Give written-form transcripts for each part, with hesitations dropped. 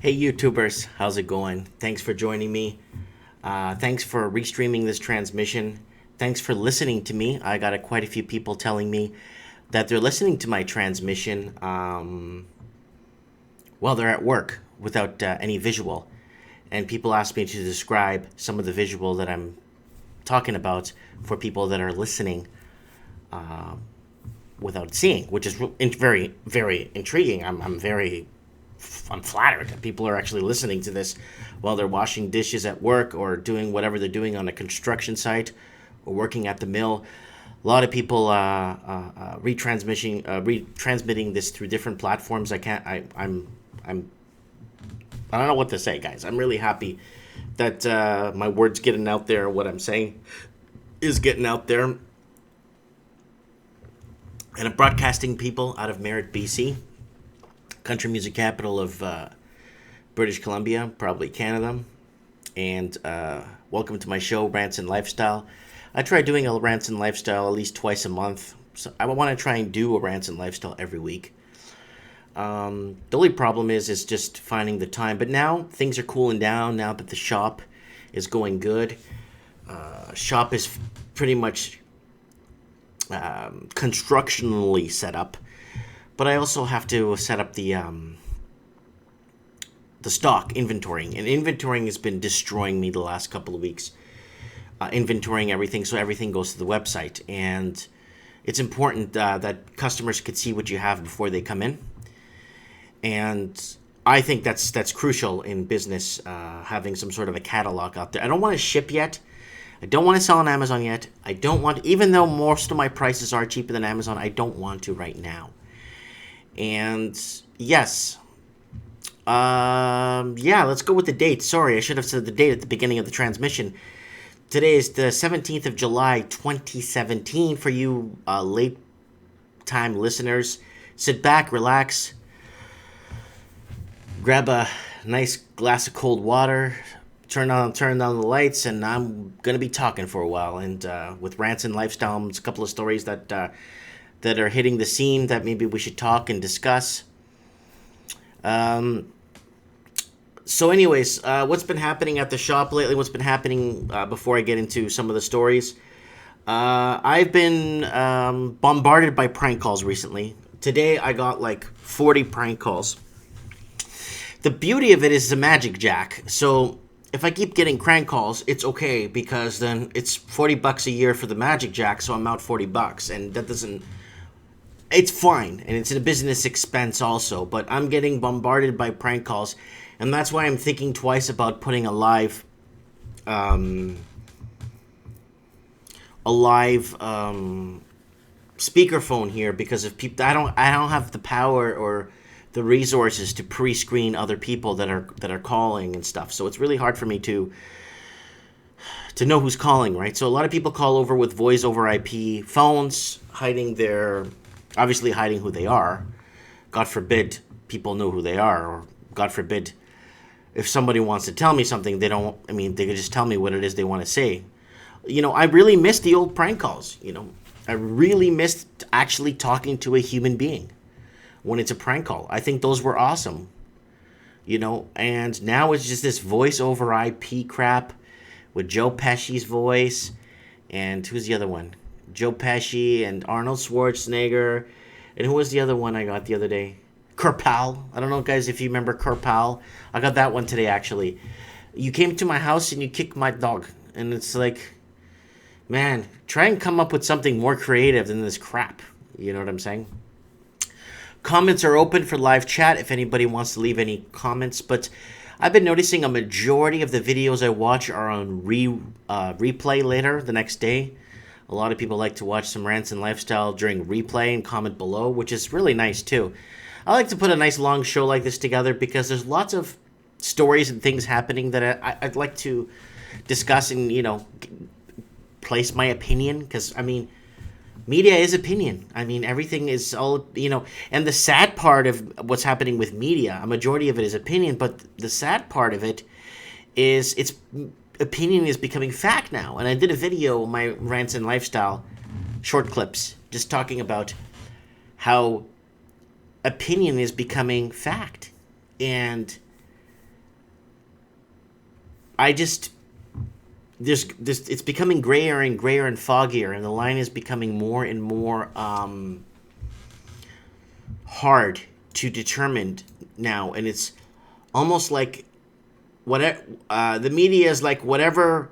Hey YouTubers, how's it going? Thanks for joining me. Thanks for restreaming this transmission. Thanks for listening to me. I got quite a few people telling me that they're listening to my transmission while they're at work without any visual. And people ask me to describe some of the visual that I'm talking about for people that are listening without seeing, which is very, very intriguing. I'm flattered that people are actually listening to this while they're washing dishes at work or doing whatever they're doing on a construction site or working at the mill. A lot of people retransmitting this through different platforms. I don't know what to say, guys. I'm really happy that my words getting out there. What I'm saying is getting out there, and I'm broadcasting people out of Merritt, BC, country music capital of British Columbia, probably Canada. And welcome to my show, Rants and Lifestyle. I try doing a Rants and Lifestyle at least twice a month. So I want to try and do a Rants and Lifestyle every week. The only problem is just finding the time. But now things are cooling down. Now that the shop is going good, shop is pretty much constructionally set up. But I also have to set up the stock inventorying, and inventorying has been destroying me the last couple of weeks. Inventorying everything so everything goes to the website, and it's important that customers could see what you have before they come in. And I think that's crucial in business, having some sort of a catalog out there. I don't want to ship yet. I don't want to sell on Amazon yet. I don't want, even though most of my prices are cheaper than Amazon, I don't want to right now. And yes, let's go with the date. Sorry, I should have said the date at the beginning of the transmission. Today is the 17th of July, 2017. For you late time listeners, sit back, relax, grab a nice glass of cold water, turn down the lights, and I'm gonna be talking for a while. And with Rants and Lifestyle, a couple of stories that are hitting the scene that maybe we should talk and discuss. So anyways, what's been happening at the shop lately? What's been happening before I get into some of the stories? I've been bombarded by prank calls recently. Today I got like 40 prank calls. The beauty of it is the magic jack. So if I keep getting prank calls, it's okay, because then it's $40 a year for the magic jack, so I'm out $40, and that doesn't... It's fine, and it's a business expense also, but I'm getting bombarded by prank calls, and that's why I'm thinking twice about putting a live speakerphone here, because if people, I don't have the power or the resources to pre-screen other people that are calling and stuff. So it's really hard for me to know who's calling, right? So a lot of people call over with voice over IP phones, obviously hiding who they are. God forbid people know who they are, or God forbid if somebody wants to tell me something, they could just tell me what it is they want to say. I really miss the old prank calls. I really missed actually talking to a human being when it's a prank call. I think those were awesome. And now it's just this voice over IP crap with Joe Pesci's voice, and who's the other one? Joe Pesci and Arnold Schwarzenegger, and who was the other one I got the other day? Kerpal. I don't know, guys, if you remember Kerpal. I got that one today, actually. You came to my house and you kicked my dog, and it's like, man, try and come up with something more creative than this crap. You know what I'm saying? Comments are open for live chat if anybody wants to leave any comments, but I've been noticing a majority of the videos I watch are on replay later the next day. A lot of people like to watch some Rants and Lifestyle during replay and comment below, which is really nice too. I like to put a nice long show like this together because there's lots of stories and things happening that I'd like to discuss and, place my opinion, because, media is opinion. Everything is all, and the sad part of what's happening with media, a majority of it is opinion, but the sad part of it is its opinion is becoming fact now. And I did a video on my Rants and Lifestyle, short clips, just talking about how opinion is becoming fact. And I just there's it's becoming grayer and grayer and foggier, and the line is becoming more and more hard to determine now, and it's almost like whatever the media is like, whatever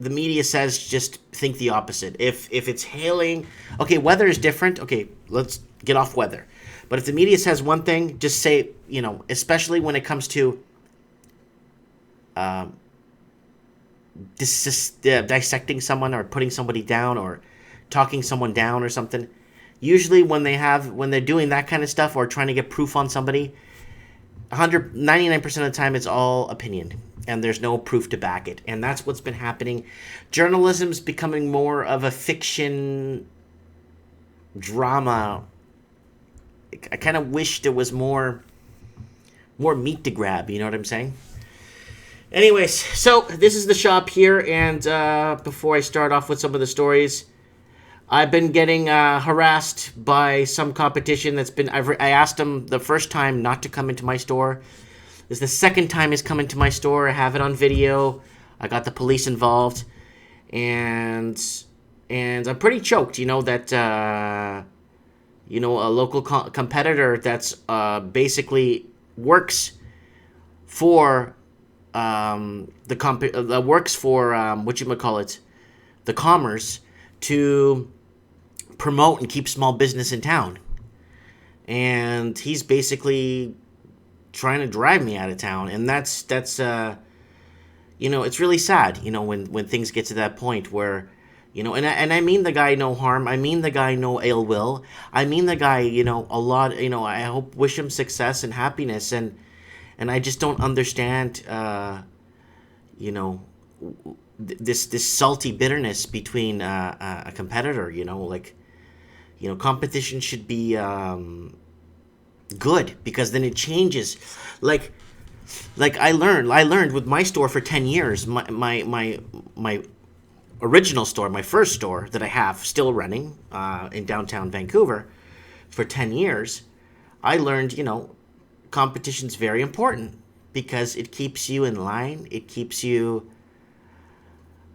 the media says, just think the opposite. If it's hailing, okay, weather is different. Okay, let's get off weather. But if the media says one thing, just say, especially when it comes to dissecting someone or putting somebody down or talking someone down or something. Usually when they're doing that kind of stuff or trying to get proof on somebody, 99% of the time it's all opinion and there's no proof to back it. And that's what's been happening. Journalism's becoming more of a fiction drama. I kind of wish there was more meat to grab, you know what I'm saying? Anyways, so this is the shop here, and before I start off with some of the stories, I've been getting harassed by some competition that's been... I asked them the first time not to come into my store. This is the second time he's come into my store. I have it on video. I got the police involved, and I'm pretty choked, that a local competitor that's basically works for the commerce to promote and keep small business in town, and he's basically trying to drive me out of town, and that's it's really sad, when things get to that point where, and I mean the guy no harm, I mean the guy no ill will, I mean the guy, a lot, I wish him success and happiness, and I just don't understand, this salty bitterness between a competitor. Competition should be good, because then it changes. Like I learned with my store for 10 years, my original store, my first store that I have still running in downtown Vancouver for 10 years. I learned, competition's very important because it keeps you in line. It keeps you,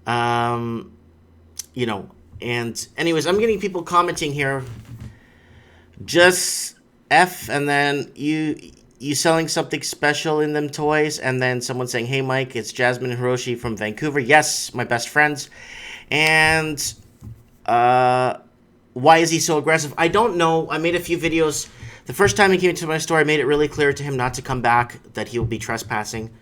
and anyways, I'm getting people commenting here. Just F, and then you selling something special in them toys, and then someone saying, "Hey Mike, it's Jasmine and Hiroshi from Vancouver." Yes, my best friends. And why is he so aggressive? I don't know. I made a few videos. The first time he came into my store, I made it really clear to him not to come back, that he will be trespassing. And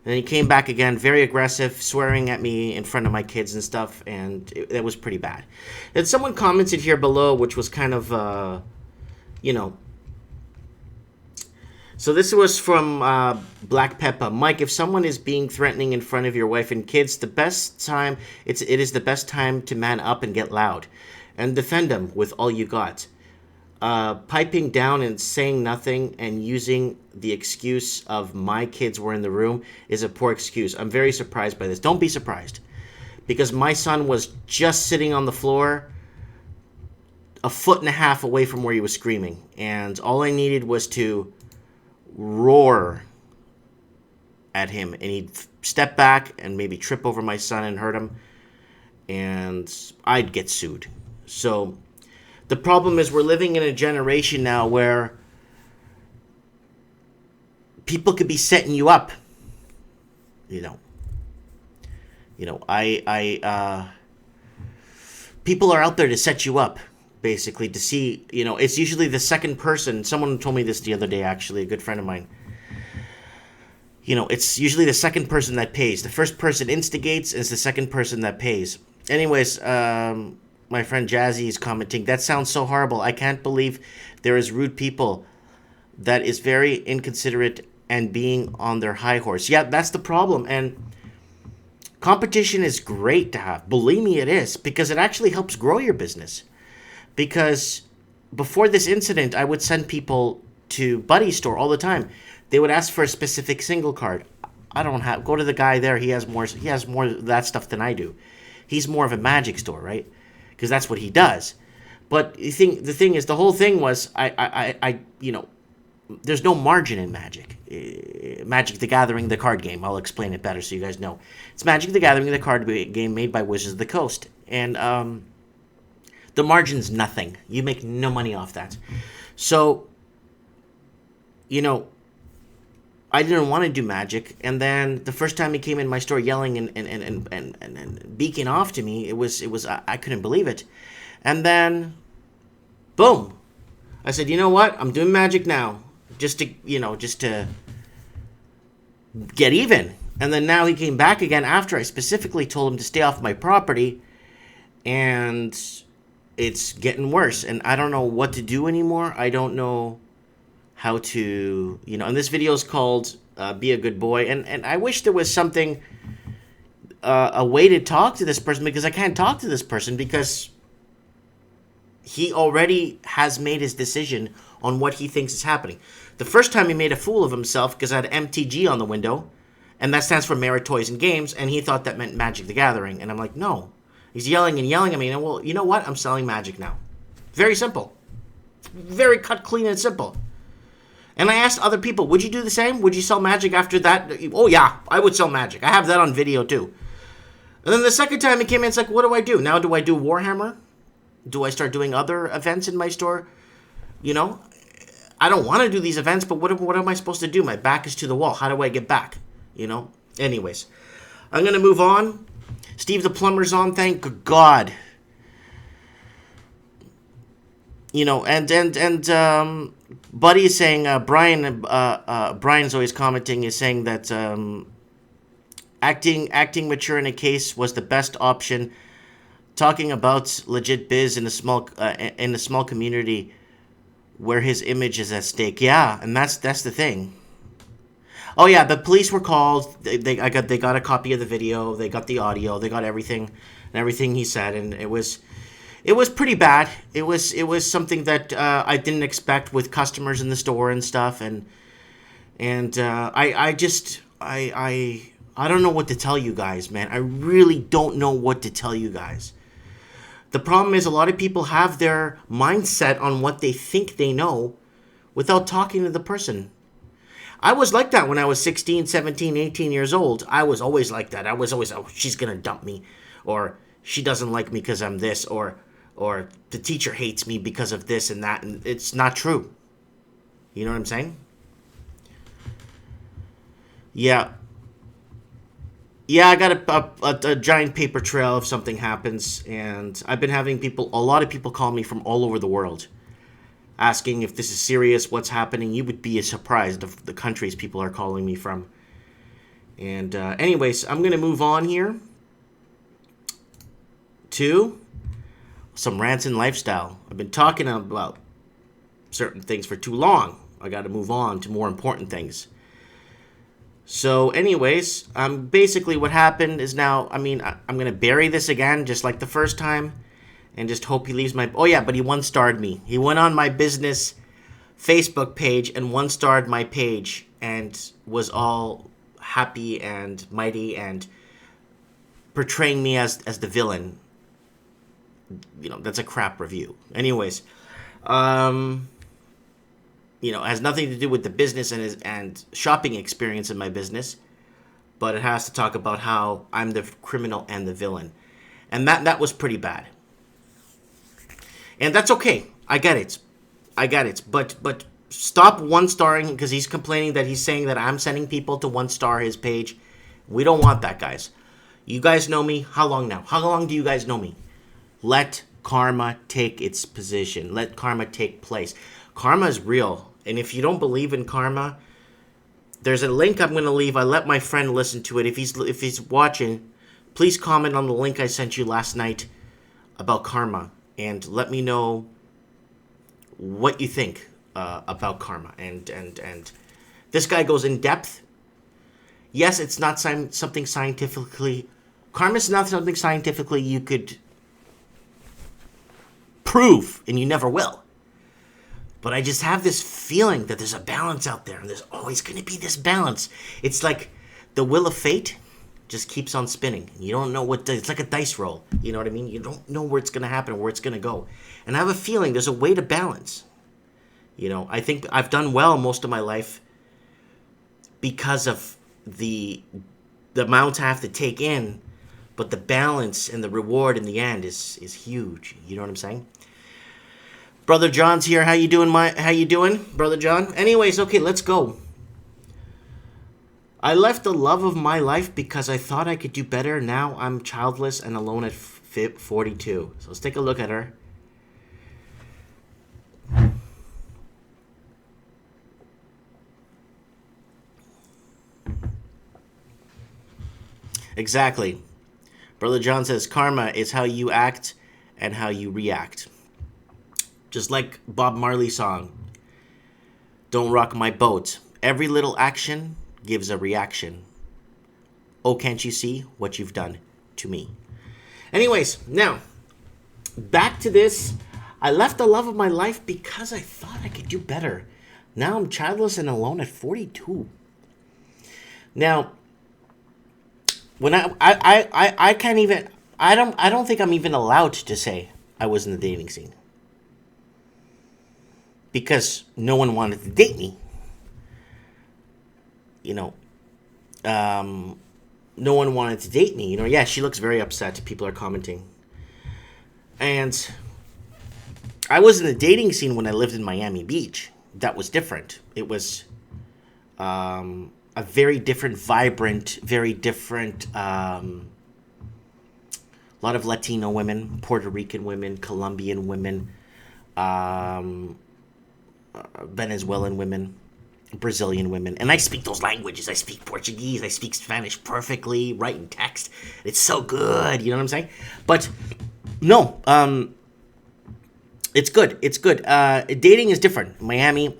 then he came back again, very aggressive, swearing at me in front of my kids and stuff, and that was pretty bad. And someone commented here below, which was kind of, So this was from Black Peppa. Mike, if someone is being threatening in front of your wife and kids, it is the best time to man up and get loud and defend them with all you got. Piping down and saying nothing and using the excuse of my kids were in the room is a poor excuse. I'm very surprised by this. Don't be surprised, because my son was just sitting on the floor a foot and a half away from where he was screaming, and all I needed was to roar at him, and he'd step back and maybe trip over my son and hurt him, and I'd get sued. So the problem is we're living in a generation now where people could be setting you up. People are out there to set you up, basically, to see, it's usually the second person. Someone told me this the other day, actually, a good friend of mine. It's usually the second person that pays. The first person instigates, and it's the second person that pays. Anyways, my friend Jazzy is commenting, that sounds so horrible. I can't believe there is rude people. That is very inconsiderate and being on their high horse. Yeah, that's the problem. And competition is great to have. Believe me, it is, because it actually helps grow your business. Because before this incident, I would send people to Buddy's store all the time. They would ask for a specific single card. Go to the guy there. He has more of that stuff than I do. He's more of a magic store, right? Because that's what he does. But the thing is, the whole thing was, there's no margin in magic. Magic the Gathering, the card game. I'll explain it better so you guys know. It's Magic the Gathering, the card game made by Wizards of the Coast. And the margin's nothing. You make no money off that. So, you know, I didn't want to do Magic. And then the first time he came in my store yelling and beaking off to me, it was I couldn't believe it. And then, boom. I said, you know what? I'm doing Magic now. Just to get even. And then now he came back again after I specifically told him to stay off my property. And it's getting worse. And I don't know what to do anymore. I don't know how to, and this video is called Be a Good Boy. And I wish there was something, a way to talk to this person, because I can't talk to this person because he already has made his decision on what he thinks is happening. The first time he made a fool of himself because I had MTG on the window, and that stands for Merritt Toys Games, and he thought that meant Magic the Gathering. And I'm like, no. He's yelling and yelling at me. And well, you know what? I'm selling Magic now. Very simple. Very cut, clean, and simple. And I asked other people, would you do the same? Would you sell Magic after that? Oh, yeah, I would sell Magic. I have that on video, too. And then the second time he came in, it's like, what do I do? Now do I do Warhammer? Do I start doing other events in my store? I don't want to do these events, but what am I supposed to do? My back is to the wall. How do I get back? Anyways, I'm going to move on. Steve the plumber's on, thank God. And Buddy is saying, Brian's always commenting, is saying that acting mature in a case was the best option. Talking about legit biz in a small community where his image is at stake. Yeah, and that's the thing. Oh yeah, the police were called. They got a copy of the video. They got the audio. They got everything he said, and it was pretty bad. It was something that I didn't expect with customers in the store and stuff, and I don't know what to tell you guys, man. I really don't know what to tell you guys. The problem is a lot of people have their mindset on what they think they know without talking to the person. I was like that when I was 16, 17, 18 years old. I was always like that. I was always, oh, she's going to dump me. Or she doesn't like me because I'm this. Or the teacher hates me because of this and that. And it's not true. You know what I'm saying? Yeah. Yeah, I got a giant paper trail if something happens, and I've been having a lot of people call me from all over the world, asking if this is serious, what's happening. You would be surprised of the countries people are calling me from. And anyways, I'm going to move on here to some rants and lifestyle. I've been talking about certain things for too long. I got to move on to more important things. So anyways, basically what happened is now, I'm going to bury this again, just like the first time, and just hope he leaves my... Oh yeah, but he one-starred me. He went on my business Facebook page and one-starred my page and was all happy and mighty and portraying me as the villain. That's a crap review. Anyways, it has nothing to do with the business and shopping experience in my business, but it has to talk about how I'm the criminal and the villain. And that was pretty bad. And that's okay. I get it. But stop one-starring, because he's complaining that he's saying that I'm sending people to one-star his page. We don't want that, guys. You guys know me. How long now? How long do you guys know me? Let karma take its position. Let karma take place. Karma is real. And if you don't believe in karma, there's a link I'm going to leave. I let my friend listen to it. If he's watching, please comment on the link I sent you last night about karma. And let me know what you think about karma. And this guy goes in depth. Yes, it's not something scientifically... Karma is not something scientifically you could prove, and you never will. But I just have this feeling that there's a balance out there, and there's always going to be this balance. It's like the wheel of fate just keeps on spinning. You don't know it's like a dice roll. You know what I mean? You don't know where it's going to happen, where it's going to go. And I have a feeling there's a way to balance. I think I've done well most of my life because of the amount I have to take in, but the balance and the reward in the end is huge. You know what I'm saying? Brother John's here. How you doing, Brother John? Anyways, okay, let's go. I left the love of my life because I thought I could do better. Now I'm childless and alone at 42. So let's take a look at her. Exactly. Brother John says, karma is how you act and how you react. Just like Bob Marley's song, Don't Rock My Boat. Every little action gives a reaction. Oh, can't you see what you've done to me? Anyways, now, back to this. I left the love of my life because I thought I could do better. Now I'm childless and alone at 42. Now, when I can't even, I don't think I'm even allowed to say I was in the dating scene. Because no one wanted to date me. No one wanted to date me. Yeah, she looks very upset. People are commenting. And I was in the dating scene when I lived in Miami Beach. That was different. It was a very different, vibrant, very different, a lot of Latino women, Puerto Rican women, Colombian women, Venezuelan women, Brazilian women. And I speak those languages. I speak Portuguese. I speak Spanish perfectly, writing text. It's so good. You know what I'm saying? But no, it's good. It's good. Dating is different. Miami,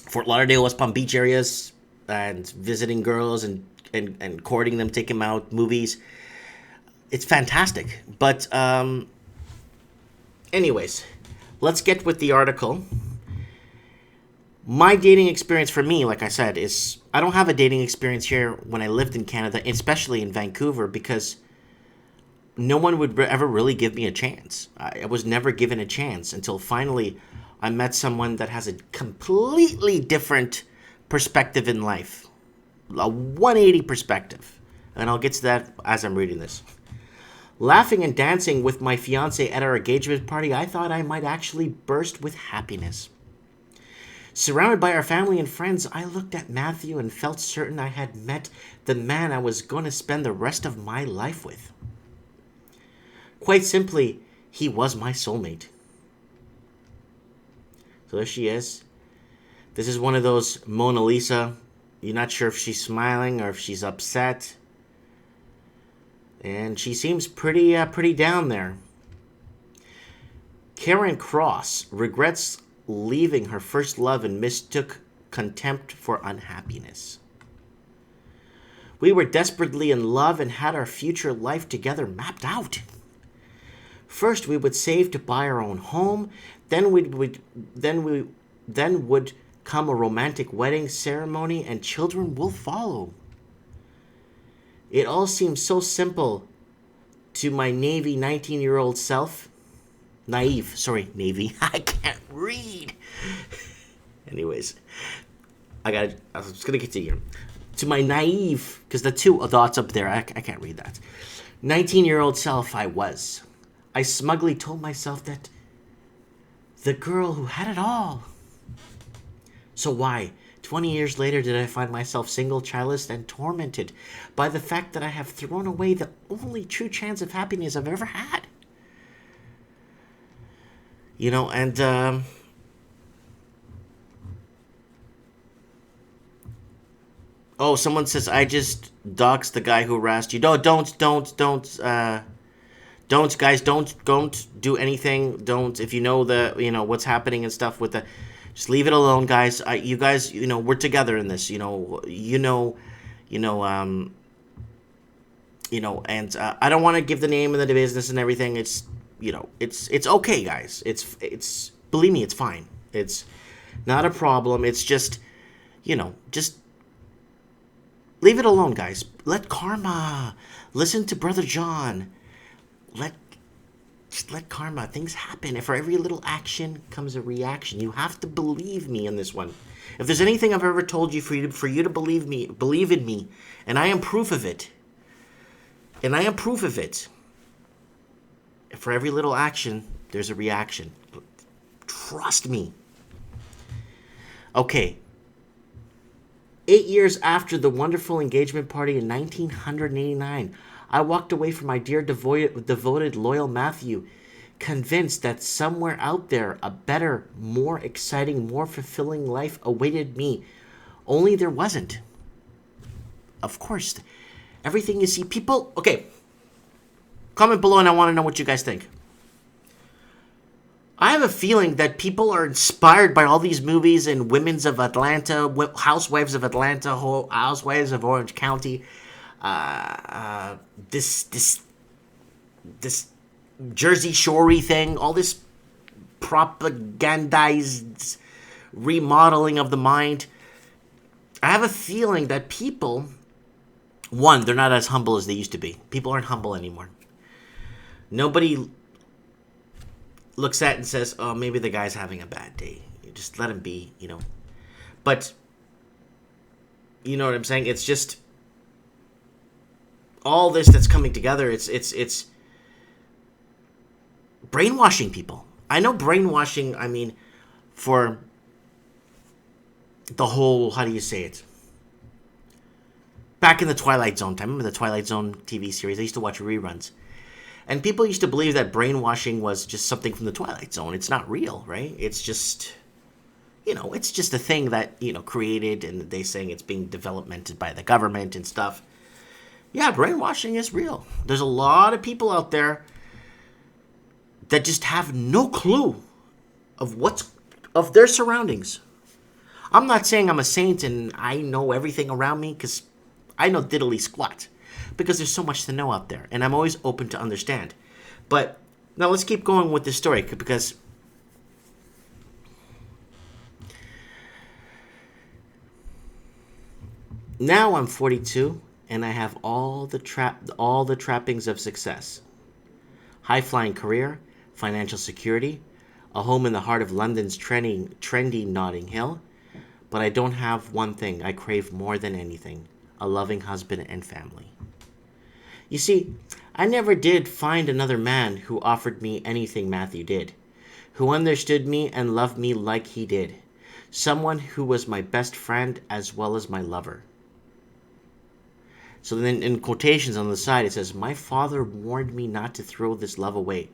Fort Lauderdale, West Palm Beach areas, and visiting girls and courting them, taking them out, movies. It's fantastic. But anyways, let's get with the article. My dating experience for me, like I said, is I don't have a dating experience here when I lived in Canada, especially in Vancouver, because no one would ever really give me a chance. I was never given a chance until finally I met someone that has a completely different perspective in life. A 180 perspective. And I'll get to that as I'm reading this. Laughing and dancing with my fiancé at our engagement party, I thought I might actually burst with happiness. Surrounded by our family and friends, I looked at Matthew and felt certain I had met the man I was going to spend the rest of my life with. Quite simply, he was my soulmate. So there she is. This is one of those Mona Lisa. You're not sure if she's smiling or if she's upset. And she seems pretty down there. Karen Cross regrets leaving her first love and mistook contempt for unhappiness. We were desperately in love and had our future life together mapped out. First, we would save to buy our own home. Then would come a romantic wedding ceremony, and children will follow. It all seemed so simple to my Navy 19-year-old self. Naive. Sorry, Navy. I can't read. Anyways, I was just going to continue. To my naive, because the two dots up there, I can't read that. 19-year-old self I was. I smugly told myself that the girl who had it all. So why, 20 years later, did I find myself single, childless, and tormented by the fact that I have thrown away the only true chance of happiness I've ever had? And oh, someone says I just doxed the guy who harassed you. No, don't, guys, don't do anything. Don't, if you know what's happening and stuff with the, just leave it alone, guys. You guys, we're together in this. And I don't want to give the name of the business and everything. It's, it's okay, guys. It's believe me, it's fine. It's not a problem. It's just, just leave it alone, guys. Let karma. Listen to Brother John. Just let karma. Things happen. And for every little action comes a reaction. You have to believe me in this one. If there's anything I've ever told you for you to believe in me, and I am proof of it. And I am proof of it. For every little action, there's a reaction. Trust me. Okay. 8 years after the wonderful engagement party in 1989, I walked away from my dear devoted, loyal Matthew, convinced that somewhere out there a better, more exciting, more fulfilling life awaited me. Only there wasn't. Of course, everything you see, people... Okay, comment below and I want to know what you guys think. I have a feeling that people are inspired by all these movies and Women's of Atlanta, Housewives of Atlanta, Housewives of Orange County, this Jersey Shore thing, all this propagandized remodeling of the mind. I have a feeling that people, one, they're not as humble as they used to be. People aren't humble anymore. Nobody looks at it and says, oh, maybe the guy's having a bad day. You just let him be, you know. But, you know what I'm saying? It's just all this that's coming together. It's brainwashing people. I know brainwashing, I mean, for the whole, how do you say it? Back in the Twilight Zone time. Remember the Twilight Zone TV series? I used to watch reruns. And people used to believe that brainwashing was just something from the Twilight Zone. It's not real, right? It's just, you know, it's just a thing that, you know, created, and they saying it's being developmented by the government and stuff. Yeah, brainwashing is real. There's a lot of people out there that just have no clue of their surroundings. I'm not saying I'm a saint and I know everything around me, because I know diddly squat. Because there's so much to know out there, and I'm always open to understand. But now let's keep going with this story, because now I'm 42 and I have all the trappings of success: high-flying career, financial security, a home in the heart of London's trendy Notting Hill. But I don't have one thing I crave more than anything: a loving husband and family. You see, I never did find another man who offered me anything Matthew did, who understood me and loved me like he did, someone who was my best friend as well as my lover. So then in quotations on the side it says, my father warned me not to throw this love away,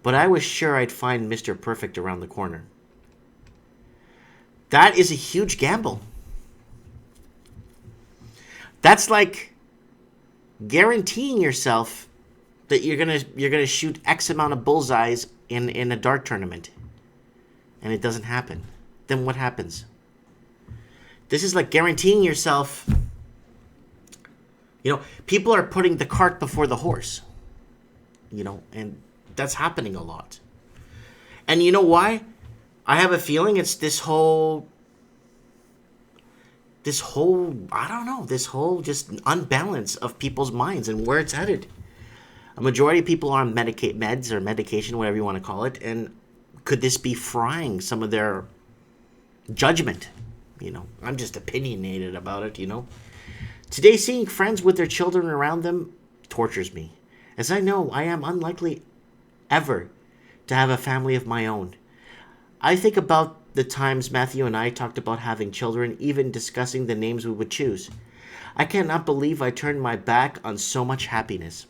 but I was sure I'd find Mr. Perfect around the corner. That is a huge gamble. That's like guaranteeing yourself that you're gonna shoot X amount of bullseyes in a dart tournament, and it doesn't happen. Then what happens? This is like guaranteeing yourself. You know, people are putting the cart before the horse. You know, and that's happening a lot. And you know why? I have a feeling it's this whole I don't know, this whole just unbalance of people's minds and where it's headed. A majority of people are on meds or medication, whatever you want to call it, and could this be frying some of their judgment? You know, I'm just opinionated about it, you know. Today, seeing friends with their children around them tortures me, as I know I am unlikely ever to have a family of my own. I think about the times Matthew and I talked about having children, even discussing the names we would choose. I cannot believe I turned my back on so much happiness.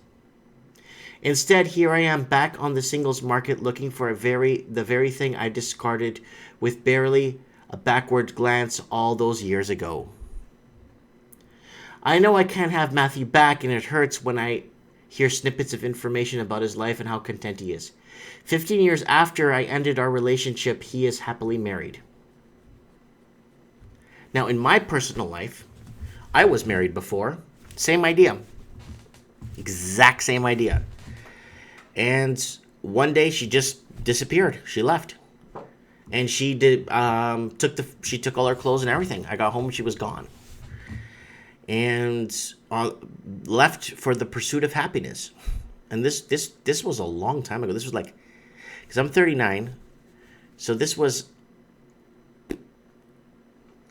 Instead, here I am back on the singles market looking for the very thing I discarded with barely a backward glance all those years ago. I know I can't have Matthew back, and it hurts when I hear snippets of information about his life and how content he is. 15 years after I ended our relationship, he is happily married. Now, in my personal life, I was married before. Same idea. Exact same idea. And one day she just disappeared. She left. And she took all her clothes and everything. I got home and she was gone. And left for the pursuit of happiness. And this was a long time ago. This was like, because I'm 39, so this was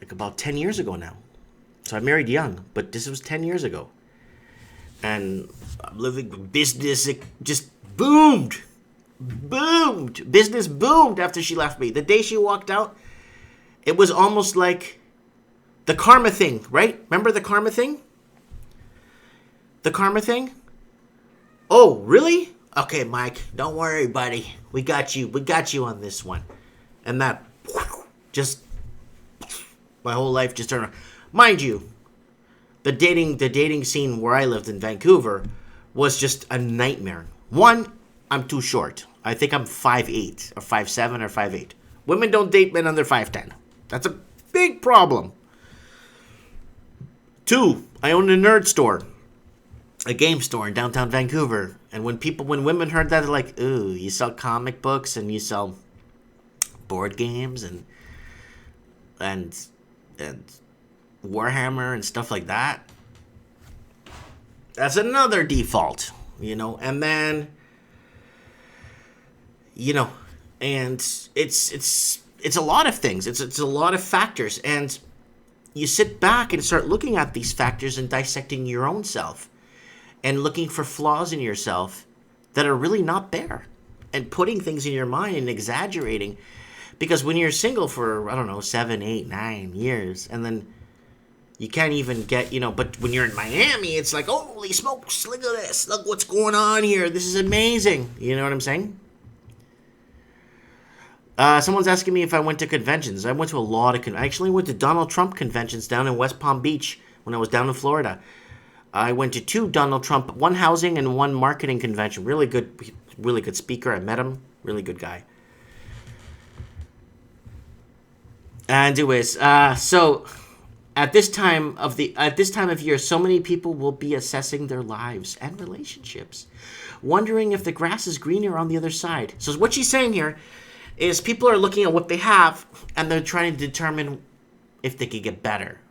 like about 10 years ago now. So I married young, but this was 10 years ago. And I'm living business. It just boomed. Business boomed after she left me. The day she walked out, it was almost like the karma thing, right? Remember the karma thing? The karma thing? Oh, really? Okay, Mike, don't worry, buddy. We got you. We got you on this one. And that just, my whole life just turned around. Mind you, the dating scene where I lived in Vancouver was just a nightmare. One, I'm too short. I think I'm 5'8", or 5'7", or 5'8". Women don't date men under 5'10". That's a big problem. Two, I owned a nerd store, a game store in downtown Vancouver. And when women heard that, they're like, ooh, you sell comic books and you sell board games and Warhammer and stuff like that. That's another default, and then, and it's a lot of things. It's a lot of factors. And you sit back and start looking at these factors and dissecting your own self and looking for flaws in yourself that are really not there and putting things in your mind and exaggerating. Because when you're single for, 7, 8, 9 years, and then you can't even get, but when you're in Miami, it's like, holy smokes, look at this. Look what's going on here. This is amazing. You know what I'm saying? Someone's asking me if I went to conventions. I went to a lot of I actually went to Donald Trump conventions down in West Palm Beach when I was down in Florida. I went to 2 Donald Trump, one housing and one marketing convention. Really good speaker. I met him. Really good guy. Anyways, so at this time of year, so many people will be assessing their lives and relationships, wondering if the grass is greener on the other side. So what she's saying here is people are looking at what they have and they're trying to determine if they could get better.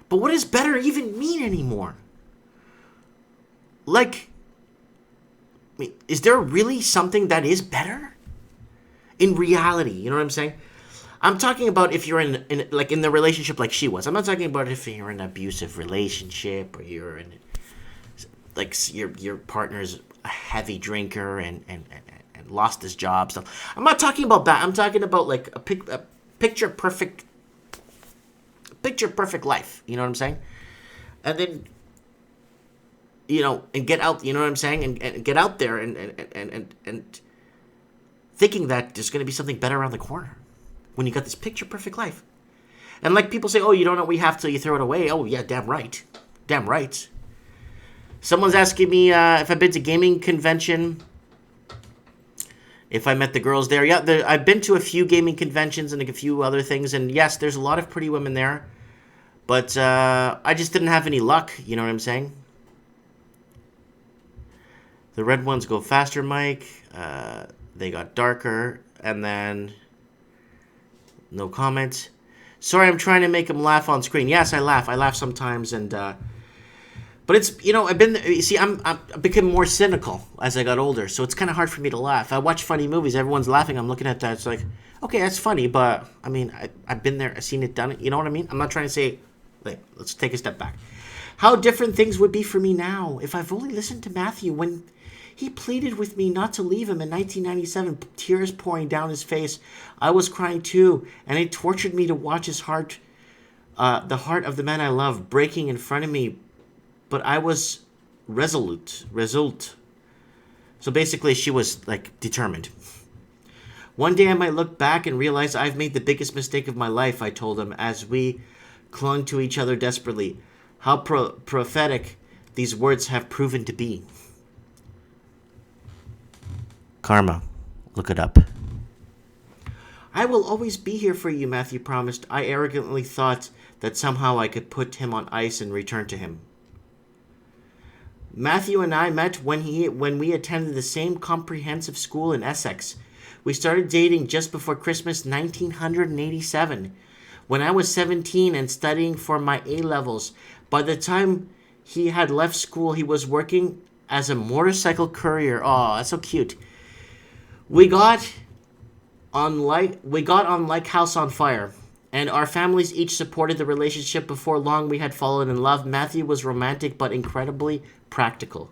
But what does better even mean anymore? Like, is there really something that is better? In reality, you know what I'm saying? I'm talking about if you're in the relationship like she was. I'm not talking about if you're in an abusive relationship or you're in, like, your partner's a heavy drinker and lost his job stuff. I'm not talking about that. I'm talking about like a picture perfect life. You know what I'm saying? And then, and get out. You know what I'm saying? And get out there and thinking that there's going to be something better around the corner. When you got this picture perfect life. And like people say, oh, you don't know what we have till you throw it away. Oh, yeah, damn right. Damn right. Someone's asking me if I've been to gaming convention, if I met the girls there. Yeah, I've been to a few gaming conventions and a few other things. And yes, there's a lot of pretty women there. But I just didn't have any luck. You know what I'm saying? The red ones go faster, Mike. They got darker. And then... no comments. Sorry, I'm trying to make him laugh on screen. Yes, I laugh. I laugh sometimes, and but it's I've been. You see, I became more cynical as I got older, so it's kind of hard for me to laugh. I watch funny movies. Everyone's laughing. I'm looking at that. It's like, okay, that's funny, but I mean, I've been there. I've seen it done. You know what I mean? I'm not trying to say. Like, let's take a step back. How different things would be for me now if I've only listened to Matthew when he pleaded with me not to leave him in 1997, tears pouring down his face. I was crying too, and it tortured me to watch his heart, the heart of the man I love, breaking in front of me. But I was resolute. So basically, she was, like, determined. One day I might look back and realize I've made the biggest mistake of my life, I told him, as we clung to each other desperately. How prophetic these words have proven to be. Karma. Look it up. I will always be here for you, Matthew promised. I arrogantly thought that somehow I could put him on ice and return to him. Matthew and I met when we attended the same comprehensive school in Essex. We started dating just before Christmas 1987, when I was 17 and studying for my A-levels. By the time he had left school, he was working as a motorcycle courier. Oh, that's so cute. We got on like House on Fire. And our families each supported the relationship. Before long, we had fallen in love. Matthew was romantic but incredibly practical.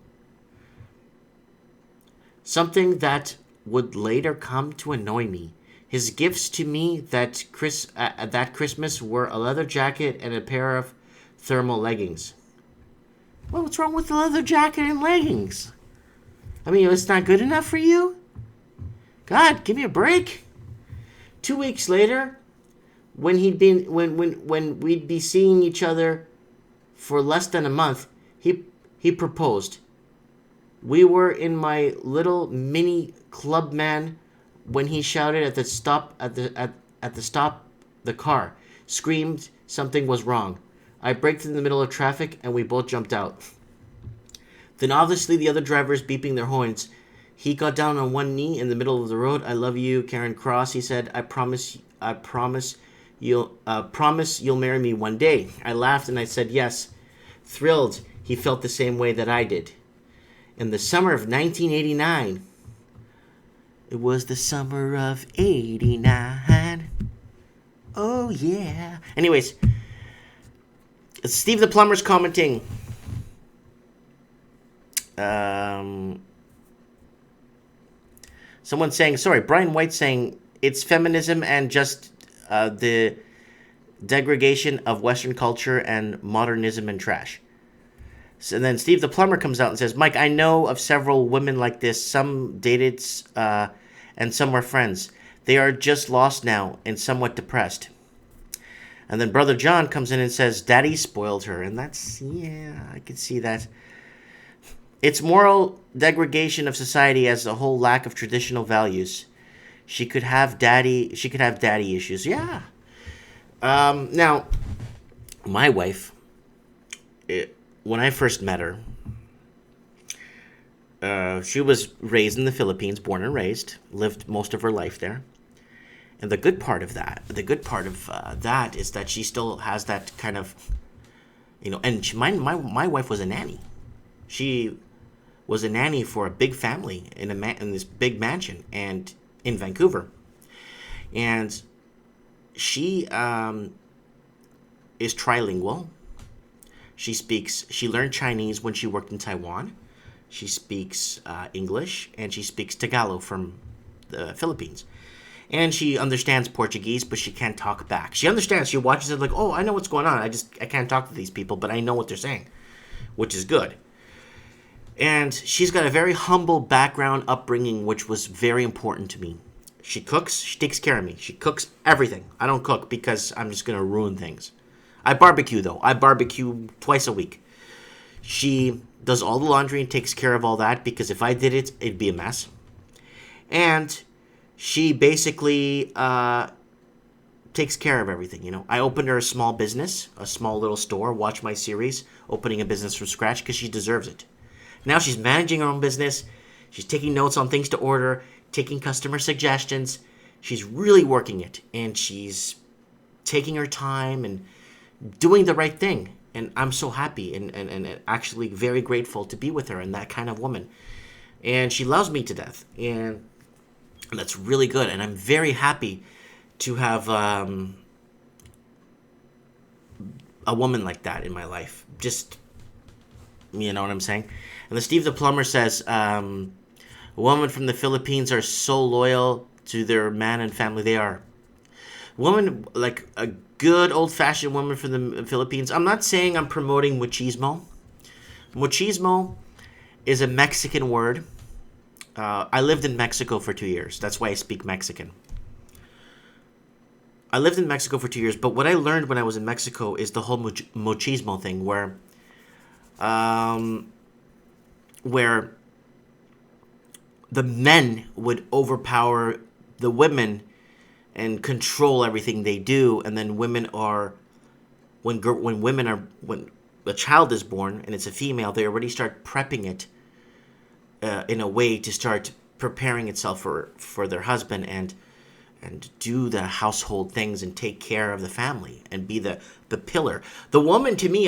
Something that would later come to annoy me. His gifts to me that Christmas were a leather jacket and a pair of thermal leggings. Well, what's wrong with the leather jacket and leggings? I mean, it's not good enough for you? God, give me a break. 2 weeks later, when we'd be seeing each other for less than a month, he proposed. We were in my little mini club man when he shouted at the stop the car, screamed something was wrong. I braked in the middle of traffic and we both jumped out. Then obviously the other drivers beeping their horns. He got down on one knee in the middle of the road. I love you, Karen Cross. He said, I promise you'll marry me one day. I laughed and I said yes. Thrilled, he felt the same way that I did. In the summer of 1989. It was the summer of 89. Oh yeah. Anyways, Steve the Plumber's commenting. Someone saying, sorry, Brian White saying it's feminism and just the degradation of Western culture and modernism and trash. So then Steve the Plumber comes out and says, Mike, I know of several women like this. Some dated and some were friends. They are just lost now and somewhat depressed. And then Brother John comes in and says, Daddy spoiled her. And that's, yeah, I can see that. It's moral degradation of society as a whole lack of traditional values. She could have daddy issues. Yeah. Now, my wife, when I first met her, she was raised in the Philippines, born and raised, lived most of her life there. And the good part of that is that she still has that kind of, and my wife was a nanny. She was a nanny for a big family in this big mansion and in Vancouver. And she is trilingual. She learned Chinese when she worked in Taiwan. She speaks English, and she speaks Tagalog from the Philippines. And she understands Portuguese, but she can't talk back. She understands. She watches it like, oh, I know what's going on. I can't talk to these people, but I know what they're saying, which is good. And she's got a very humble background, upbringing, which was very important to me. She cooks. She takes care of me. She cooks everything. I don't cook because I'm just going to ruin things. I barbecue, though. I barbecue twice a week. She does all the laundry and takes care of all that because if I did it, it'd be a mess. And she basically takes care of everything, I opened her a small business, a small little store, watch my series, opening a business from scratch because she deserves it. Now she's managing her own business. She's taking notes on things to order, taking customer suggestions. She's really working it, and she's taking her time and doing the right thing. And I'm so happy and actually very grateful to be with her and that kind of woman. And she loves me to death. And that's really good. And I'm very happy to have a woman like that in my life. Just, you know what I'm saying? And the Steve the Plumber says, women from the Philippines are so loyal to their man and family. They are. Woman, like a good old-fashioned woman from the Philippines. I'm not saying I'm promoting machismo. Machismo is a Mexican word. I lived in Mexico for 2 years. That's why I speak Mexican. I lived in Mexico for 2 years, but what I learned when I was in Mexico is the whole machismo thing, where the men would overpower the women and control everything they do, and then when a child is born and it's a female, they already start prepping it in a way to start preparing itself for their husband and do the household things and take care of the family and be the pillar. A woman to me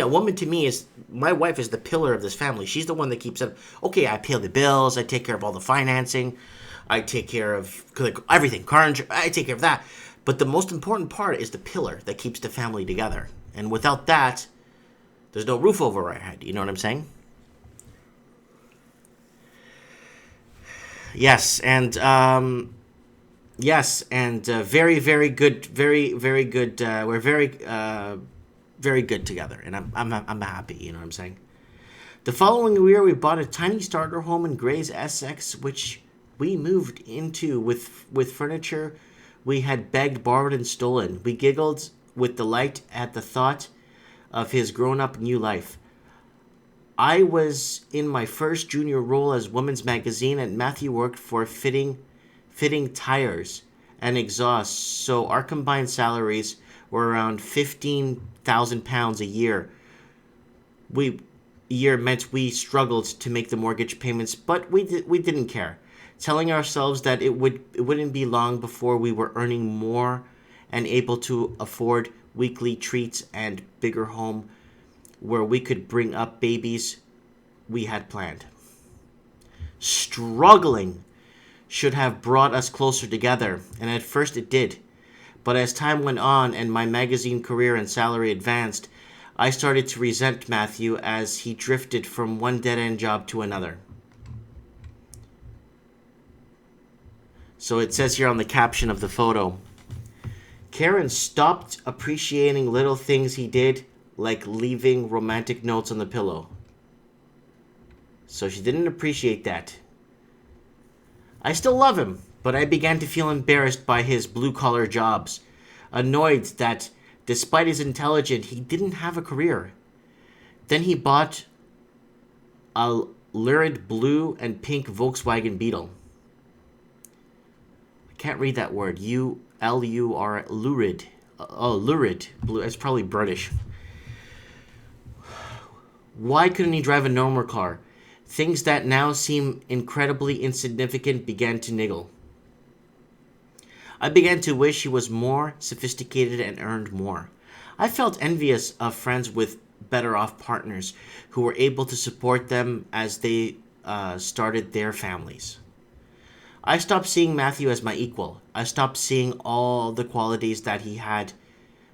is, my wife is the pillar of this family. She's the one that keeps it. Okay, I pay the bills. I take care of all the financing. I take care of everything. Car insurance, I take care of that. But the most important part is the pillar that keeps the family together. And without that, there's no roof over our head. You know what I'm saying? Yes, and very, very good, very, very good. We're very good together, and I'm happy. You know what I'm saying? The following year, we bought a tiny starter home in Grays, Essex, which we moved into with furniture we had begged, borrowed, and stolen. We giggled with delight at the thought of his grown-up new life. I was in my first junior role as Women's Magazine, and Matthew worked for fitting tires and exhaust, so our combined salaries were around £15,000 a year. Year meant we struggled to make the mortgage payments, but we didn't care, telling ourselves that it wouldn't be long before we were earning more and able to afford weekly treats and bigger home where we could bring up babies we had planned. Struggling should have brought us closer together, and at first it did. But as time went on and my magazine career and salary advanced, I started to resent Matthew as he drifted from one dead-end job to another. So it says here on the caption of the photo, Karen stopped appreciating little things he did, like leaving romantic notes on the pillow. So she didn't appreciate that. I still love him, but I began to feel embarrassed by his blue-collar jobs, annoyed that despite his intelligence, he didn't have a career. Then he bought a lurid blue and pink Volkswagen Beetle. I can't read that word. L-U-R, lurid. Oh, lurid. Blue. It's probably British. Why couldn't he drive a normal car? Things that now seem incredibly insignificant began to niggle. I began to wish he was more sophisticated and earned more. I felt envious of friends with better-off partners who were able to support them as they started their families. I stopped seeing Matthew as my equal. I stopped seeing all the qualities that he had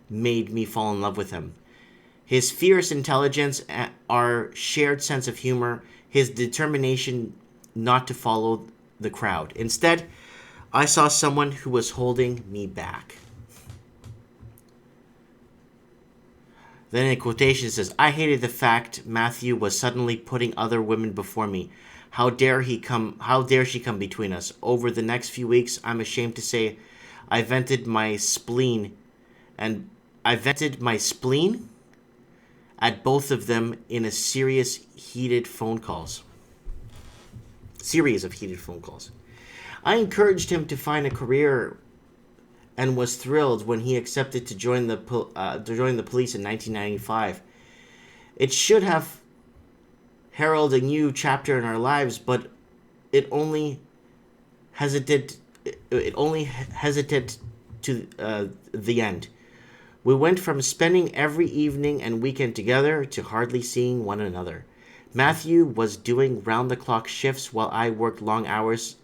made me fall in love with him. His fierce intelligence, our shared sense of humor, his determination not to follow the crowd. Instead, I saw someone who was holding me back. Then in quotation it says, I hated the fact Matthew was suddenly putting other women before me. How dare she come between us? Over the next few weeks, I'm ashamed to say, I vented my spleen at both of them in a series of heated phone calls. I encouraged him to find a career and was thrilled when he accepted to join the police in 1995. It should have heralded a new chapter in our lives, but it only hesitated to the end. We went from spending every evening and weekend together to hardly seeing one another. Matthew was doing round-the-clock shifts while I worked long hours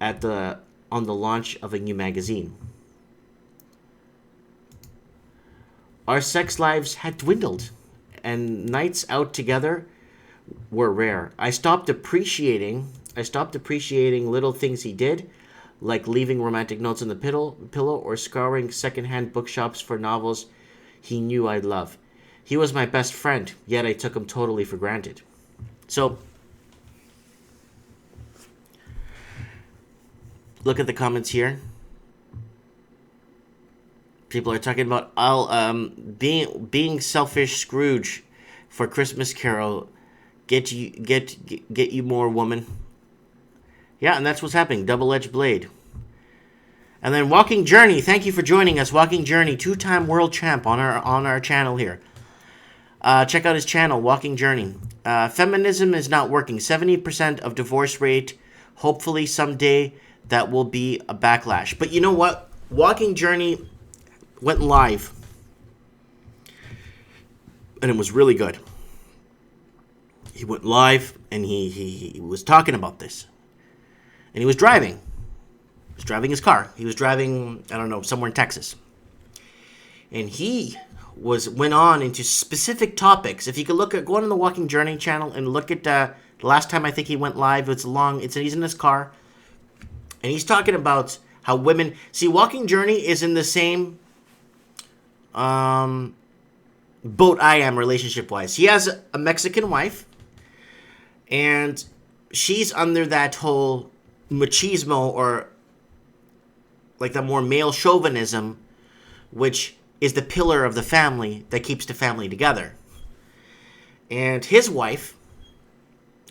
on the launch of a new magazine. Our sex lives had dwindled, and nights out together were rare. I stopped appreciating little things he did, like leaving romantic notes on the pillow or scouring secondhand bookshops for novels he knew I'd love. He was my best friend, yet I took him totally for granted. So, look at the comments here. People are talking about being selfish Scrooge for Christmas Carol. Get you more, woman. Yeah, and that's what's happening. Double-edged blade. And then Walking Journey. Thank you for joining us, Walking Journey, 2-time world champ on our channel here. Check out his channel, Walking Journey. Feminism is not working. 70% of divorce rate. Hopefully someday that will be a backlash. But you know what? Walking Journey went live, and it was really good. He went live, and he was talking about this, and he was driving. was driving his car. He was driving, I don't know, somewhere in Texas. And he went on into specific topics. If you could go on the Walking Journey channel and look at the last time I think he went live. He's in his car. And he's talking about how women... See, Walking Journey is in the same boat I am relationship-wise. He has a Mexican wife. And she's under that whole machismo, or like the more male chauvinism, which is the pillar of the family that keeps the family together. And his wife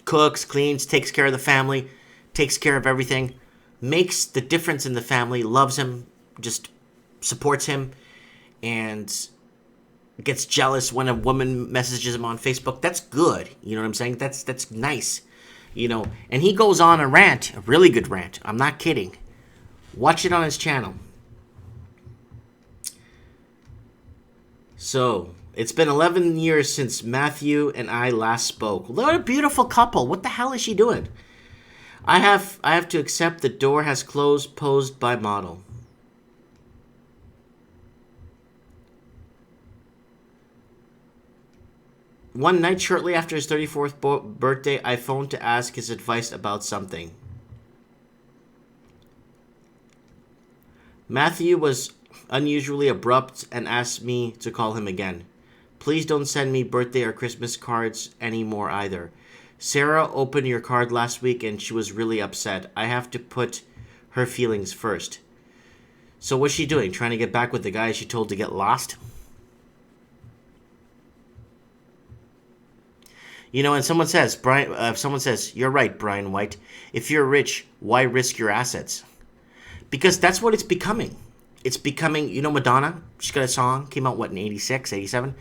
cooks, cleans, takes care of the family, takes care of everything, makes the difference in the family, loves him, just supports him, and gets jealous when a woman messages him on Facebook. That's good. You know what I'm saying? That's nice. You know, and he goes on a rant, a really good rant. I'm not kidding. Watch it on his channel. So, it's been 11 years since Matthew and I last spoke. What a beautiful couple. What the hell is she doing? I have to accept the door has closed, posed by model. One night shortly after his 34th birthday, I phoned to ask his advice about something. Matthew was unusually abrupt and asked me to call him again. Please don't send me birthday or Christmas cards anymore either. Sarah opened your card last week and she was really upset. I have to put her feelings first. So what's she doing? Trying to get back with the guy she told to get lost? You know, and someone says, you're right, Brian White. If you're rich, why risk your assets? Because that's what it's becoming. It's becoming, you know, Madonna, she's got a song, came out, in 86, 87?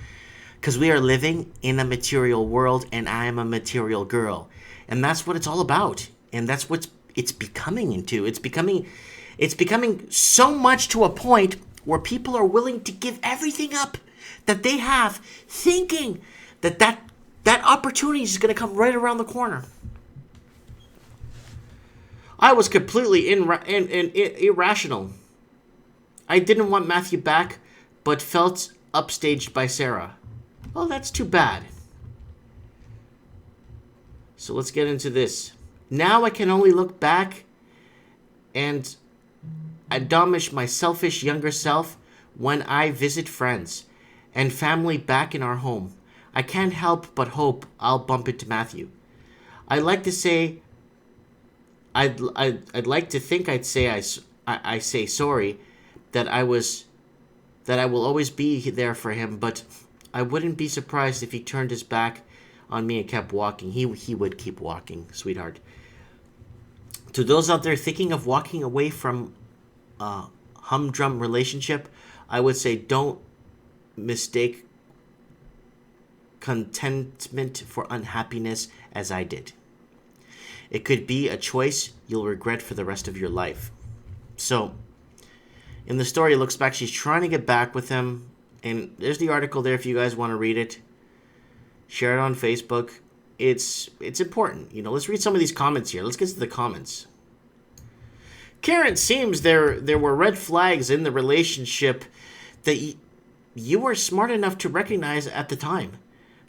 Because we are living in a material world, and I am a material girl. And that's what it's all about. And that's what it's becoming into. It's becoming so much to a point where people are willing to give everything up that they have, thinking that opportunity is going to come right around the corner. I was completely irrational. I didn't want Matthew back, but felt upstaged by Sarah. Oh, that's too bad. So let's get into this. Now I can only look back and admonish my selfish younger self when I visit friends and family back in our home. I can't help but hope I'll bump into Matthew. I'd like to say, I'd like to think I'd say I say sorry, that I will always be there for him, but I wouldn't be surprised if he turned his back on me and kept walking. He would keep walking, sweetheart. To those out there thinking of walking away from a humdrum relationship, I would say don't mistake contentment for unhappiness as I did. It could be a choice you'll regret for the rest of your life. So, in the story, it looks back, she's trying to get back with him. And there's the article there if you guys want to read it. Share it on Facebook. It's important. You know, let's read some of these comments here. Let's get to the comments. Karen, seems there were red flags in the relationship that you were smart enough to recognize at the time.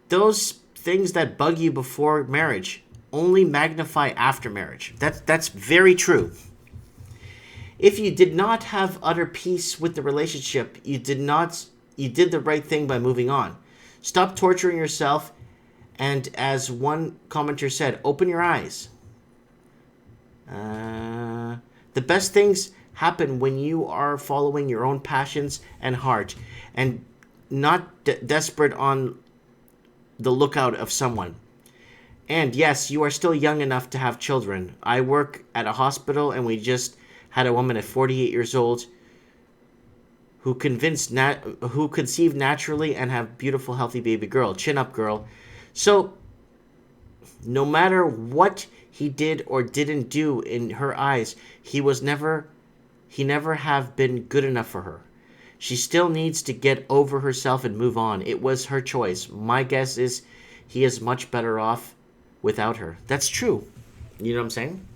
Those things that bug you before marriage only magnify after marriage. That's very true. If you did not have utter peace with the relationship, you did the right thing by moving on. Stop torturing yourself, and as one commenter said, open your eyes. The best things happen when you are following your own passions and heart, and not desperate on the lookout of someone. And yes, you are still young enough to have children. I work at a hospital, and we just had a woman at 48 years old who conceived naturally and have beautiful, healthy baby girl. Chin up, girl. So, no matter what he did or didn't do in her eyes, he never have been good enough for her. She still needs to get over herself and move on. It was her choice. My guess is he is much better off without her. That's true. You know what I'm saying?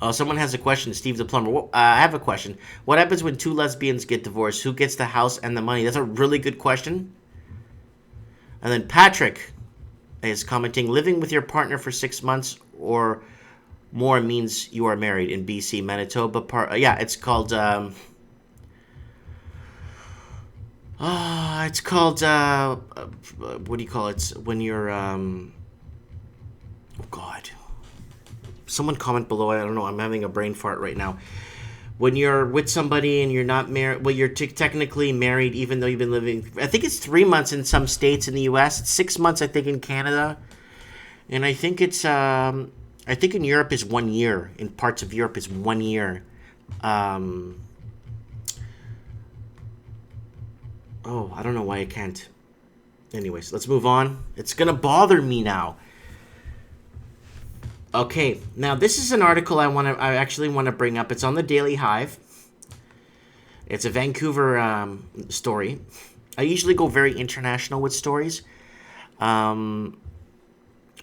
Oh, someone has a question. Steve the plumber. I have a question. What happens when two lesbians get divorced? Who gets the house and the money? That's a really good question. And then Patrick is commenting, living with your partner for 6 months or more means you are married in BC, Manitoba. Yeah, it's called... it's called... what do you call it? When you're... oh, God. Someone comment below. I don't know. I'm having a brain fart right now. When you're with somebody and you're not married, well, you're technically married even though you've been living. I think it's 3 months in some states in the U.S. It's 6 months, I think, in Canada, and I think it's. I think in Europe is 1 year. In parts of Europe is 1 year. Oh, I don't know why I can't. Anyways, let's move on. It's gonna bother me now. Okay, now this is an article I actually want to bring up. It's on the Daily Hive. It's a Vancouver story. I usually go very international with stories. Common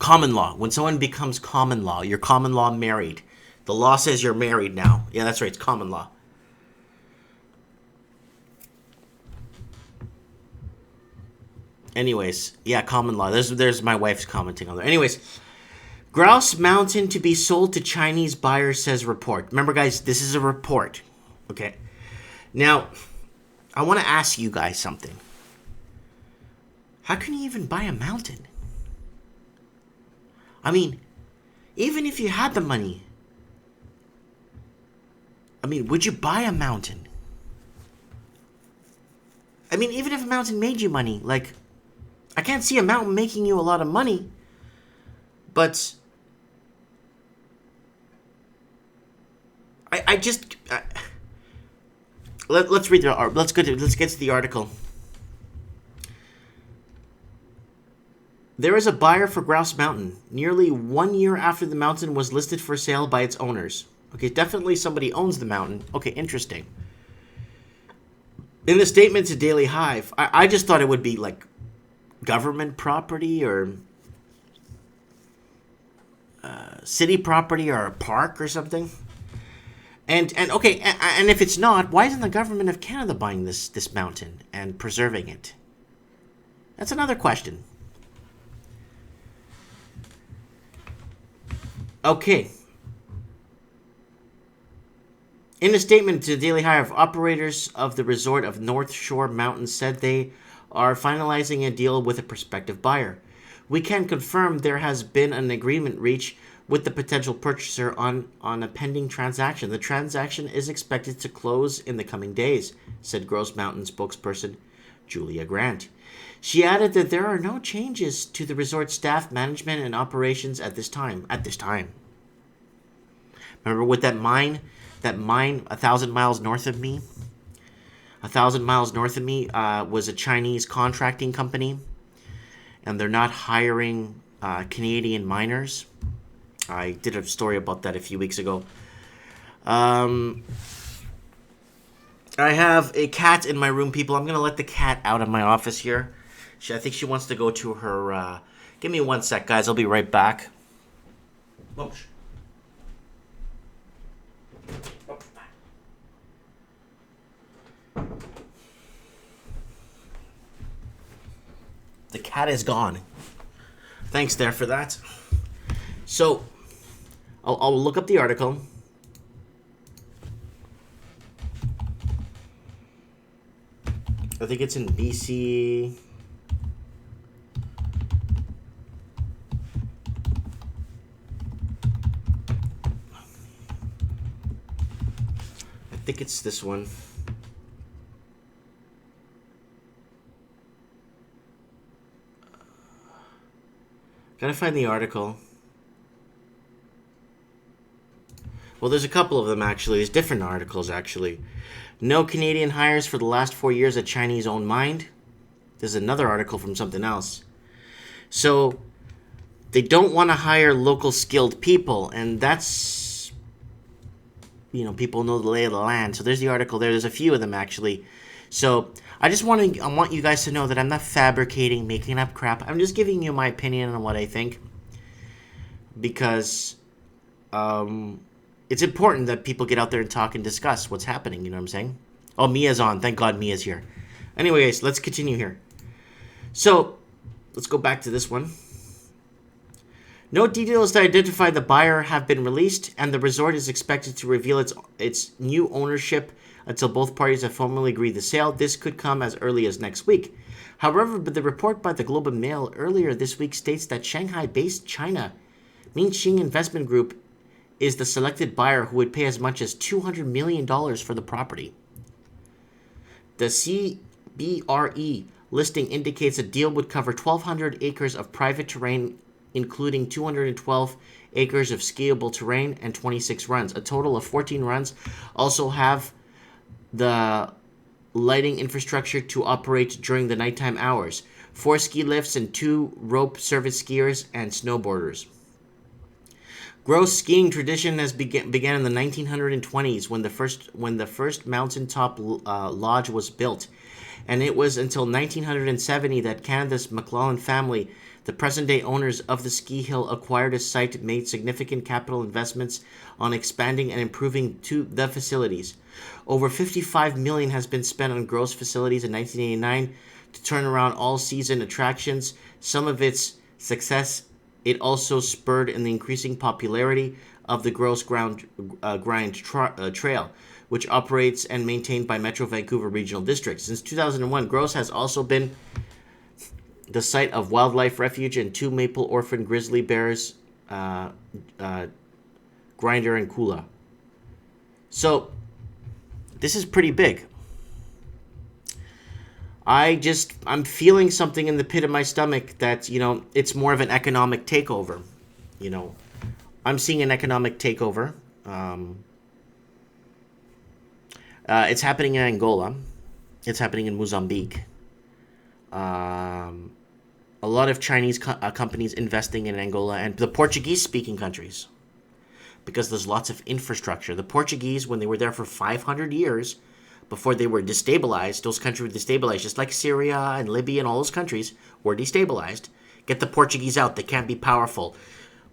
law. When someone becomes common law, you're common law married. The law says you're married now. Yeah, that's right. It's common law. Anyways, yeah, common law. There's my wife's commenting on there. Anyways. Grouse Mountain to be sold to Chinese buyers, says report. Remember, guys, this is a report. Okay. Now, I want to ask you guys something. How can you even buy a mountain? I mean, even if you had the money, I mean, would you buy a mountain? I mean, even if a mountain made you money, like, I can't see a mountain making you a lot of money, but... let's read the let's get to the article. There is a buyer for Grouse Mountain nearly 1 year after the mountain was listed for sale by its owners. Okay, definitely somebody owns the mountain. Okay, interesting. In the statement to Daily Hive, I just thought it would be like government property or city property or a park or something. And okay, and if it's not, why isn't the government of Canada buying this mountain and preserving it? That's another question. Okay. In a statement to the Daily Hive, operators of the resort of North Shore Mountains said they are finalizing a deal with a prospective buyer. We can confirm there has been an agreement reached with the potential purchaser on a pending transaction. The transaction is expected to close in the coming days, said Grouse Mountain spokesperson Julia Grant. She added that there are no changes to the resort staff, management, and operations at this time. Remember with that mine 1,000 miles north of me? 1,000 miles north of me was a Chinese contracting company, and they're not hiring Canadian miners. I did a story about that a few weeks ago. I have a cat in my room, people. I'm going to let the cat out of my office here. I think she wants to go to her... give me 1 sec, guys. I'll be right back. Oops. The cat is gone. Thanks there for that. So, I'll look up the article. I think it's in BC. I think it's this one. Gotta find the article. Well, there's a couple of them, actually. There's different articles, actually. No Canadian hires for the last 4 years at Chinese-owned mine. There's another article from something else. So, they don't want to hire local skilled people, and that's... You know, people know the lay of the land. So there's the article there. There's a few of them, actually. So, I want you guys to know that I'm not fabricating, making up crap. I'm just giving you my opinion on what I think. Because, it's important that people get out there and talk and discuss what's happening. You know what I'm saying? Oh, Mia's on. Thank God Mia's here. Anyway, guys, let's continue here. So, let's go back to this one. No details to identify the buyer have been released, and the resort is expected to reveal its new ownership until both parties have formally agreed the sale. This could come as early as next week. However, but the report by the Globe and Mail earlier this week states that Shanghai-based China Minxing Investment Group is the selected buyer who would pay as much as $200 million for the property. The CBRE listing indicates a deal would cover 1,200 acres of private terrain, including 212 acres of skiable terrain and 26 runs. A total of 14 runs also have the lighting infrastructure to operate during the nighttime hours, 4 ski lifts and 2 rope service skiers and snowboarders. Gross skiing tradition has began in the 1920s when the first mountaintop lodge was built, and it was until 1970 that Canada's McLellan family, the present-day owners of the ski hill, acquired a site, made significant capital investments on expanding and improving the facilities. Over $55 million has been spent on gross facilities in 1989 to turn around all-season attractions. Some of its success it also spurred in the increasing popularity of the Gross Grind Trail, which operates and maintained by Metro Vancouver Regional District. Since 2001, Gross has also been the site of wildlife refuge and 2 maple orphan grizzly bears, Grinder and Kula. So, this is pretty big. I'm feeling something in the pit of my stomach that, it's more of an economic takeover. I'm seeing an economic takeover. It's happening in Angola. It's happening in Mozambique. A lot of Chinese companies investing in Angola and the Portuguese-speaking countries, because there's lots of infrastructure. The Portuguese, when they were there for 500 years, before they were destabilized, those countries were destabilized, just like Syria and Libya and all those countries were destabilized. Get the Portuguese out. They can't be powerful.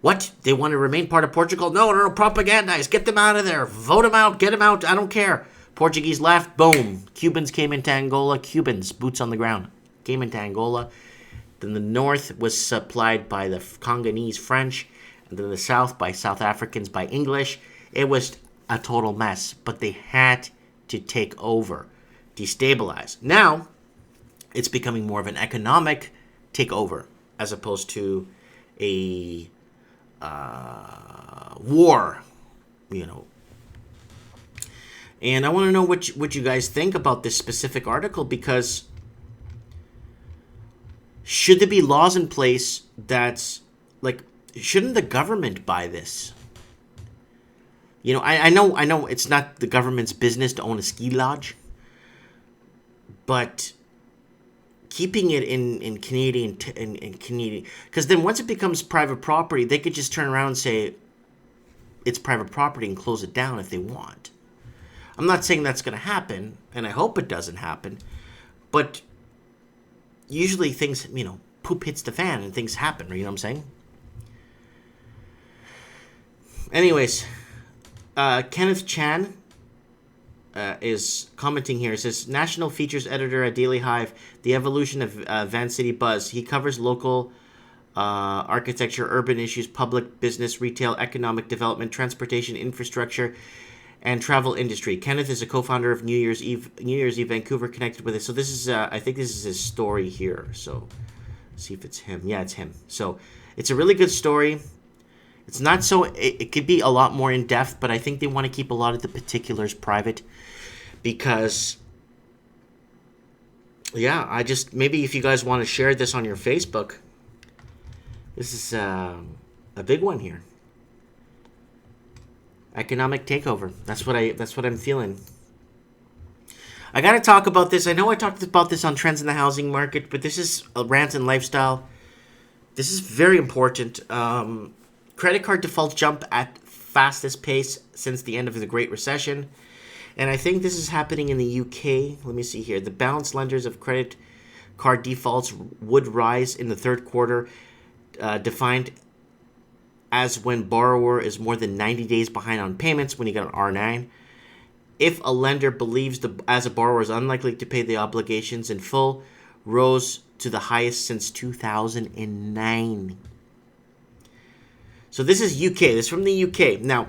What? They want to remain part of Portugal? No, propagandize. Get them out of there. Vote them out. Get them out. I don't care. Portuguese left. Boom. Cubans came into Angola. Cubans, boots on the ground, came into Angola. Then the north was supplied by the Congolese French, and then the south by South Africans, by English. It was a total mess, but they had to take over, destabilize. Now, it's becoming more of an economic takeover as opposed to a war, And I want to know what you guys think about this specific article, because should there be laws in place that's shouldn't the government buy this? I know it's not the government's business to own a ski lodge, but keeping it in Canadian, because then once it becomes private property, they could just turn around and say it's private property and close it down if they want. I'm not saying that's going to happen, and I hope it doesn't happen, but usually things, poop hits the fan and things happen, you know what I'm saying? Anyways, Kenneth Chan is commenting here. It says, National Features Editor at Daily Hive, the evolution of Van City Buzz. He covers local architecture, urban issues, public, business, retail, economic development, transportation, infrastructure, and travel industry. Kenneth is a co-founder of New Year's Eve Vancouver, connected with it. So this is, I think this is his story here. So let's see if it's him. Yeah, it's him. So it's a really good story. It's not so, it could be a lot more in depth, but I think they want to keep a lot of the particulars private because, maybe if you guys want to share this on your Facebook, this is a big one here. Economic takeover. That's what I'm feeling. I got to talk about this. I know I talked about this on Trends in the Housing Market, but this is a rant and lifestyle. This is very important. Credit card defaults jump at fastest pace since the end of the Great Recession. And I think this is happening in the UK. Let me see here. The balance lenders of credit card defaults would rise in the third quarter, defined as when borrower is more than 90 days behind on payments when you get an R9. If a lender believes as a borrower is unlikely to pay the obligations in full, rose to the highest since 2009. So this is UK. This is from the UK. Now,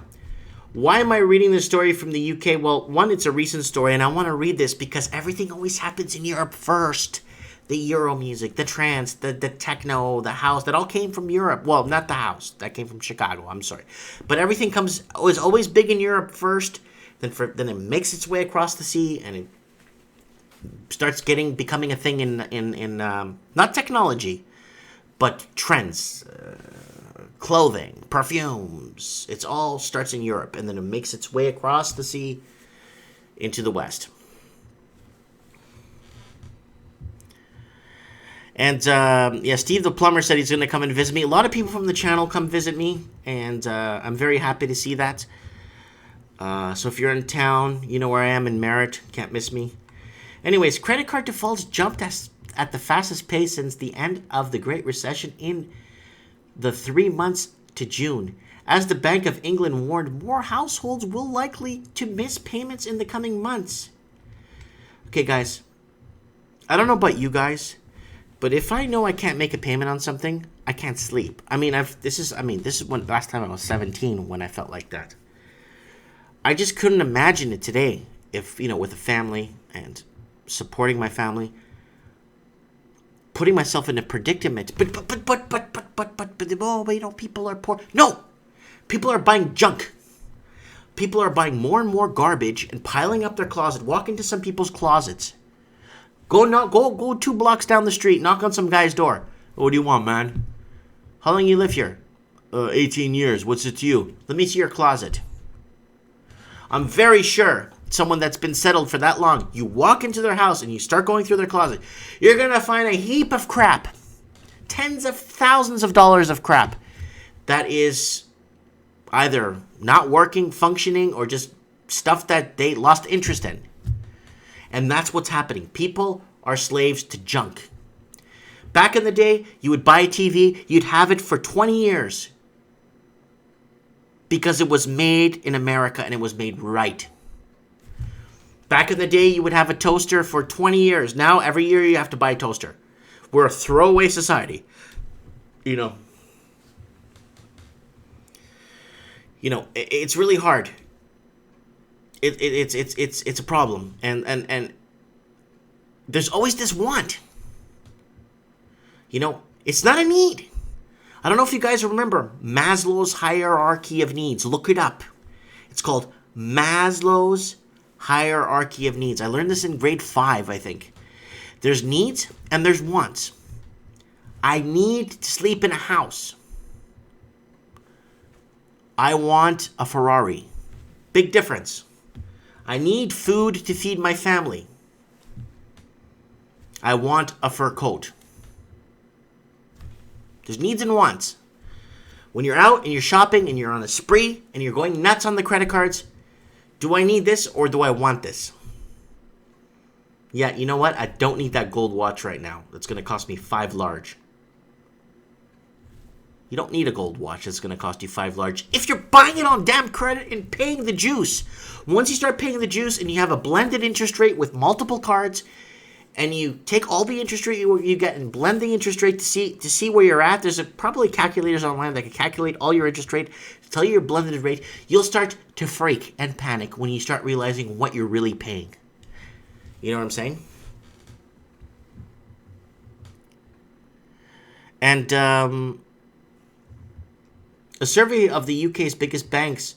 why am I reading this story from the UK? Well, one, it's a recent story, and I want to read this because everything always happens in Europe first. The Euro music, the trance, the techno, the house, that all came from Europe. Well, not the house. That came from Chicago. I'm sorry. But everything was always big in Europe first. Then it makes its way across the sea, and it starts becoming a thing in not technology, but trends, clothing, perfumes. It all starts in Europe, and then it makes its way across the sea into the West. And Steve the plumber said he's going to come and visit me. A lot of people from the channel come visit me, and I'm very happy to see that. So if you're in town, you know where I am in Merritt. Can't miss me. Anyways, credit card defaults jumped at the fastest pace since the end of the Great Recession in the 3 months to June. As the Bank of England warned, more households will likely to miss payments in the coming months. Okay, guys. I don't know about you guys, but if I know I can't make a payment on something, I can't sleep. This is when last time I was 17 when I felt like that. I just couldn't imagine it today if, with a family and supporting my family, putting myself in a predicament. But people are poor. No! People are buying junk. People are buying more and more garbage and piling up their closet. Walk into some people's closets. Go 2 blocks down the street, knock on some guy's door. What do you want, man? How long you live here? 18 years. What's it to you? Let me see your closet. I'm very sure someone that's been settled for that long, you walk into their house and you start going through their closet, you're going to find a heap of crap. Tens of thousands of dollars of crap that is either not working, functioning, or just stuff that they lost interest in. And that's what's happening. People are slaves to junk. Back in the day, you would buy a TV, you'd have it for 20 years. Because it was made in America and it was made right. Back in the day, you would have a toaster for 20 years. Now, every year you have to buy a toaster. We're a throwaway society. It's really hard. It's a problem. And there's always this want. It's not a need. I don't know if you guys remember Maslow's hierarchy of needs. Look it up. It's called Maslow's hierarchy of needs. I learned this in grade 5, I think. There's needs and there's wants. I need to sleep in a house. I want a Ferrari. Big difference. I need food to feed my family. I want a fur coat. There's needs and wants. When you're out and you're shopping and you're on a spree and you're going nuts on the credit cards, do I need this or do I want this? Yeah, you know what? I don't need that gold watch right now. That's going to cost me $5 large. You don't need a gold watch that's going to cost you $5 large if you're buying it on damn credit and paying the juice. Once you start paying the juice and you have a blended interest rate with multiple cards, and you take all the interest rate you get and blend the interest rate to see where you're at. There's probably calculators online that can calculate all your interest rate, tell you your blended rate. You'll start to freak and panic when you start realizing what you're really paying. You know what I'm saying? And a survey of the UK's biggest banks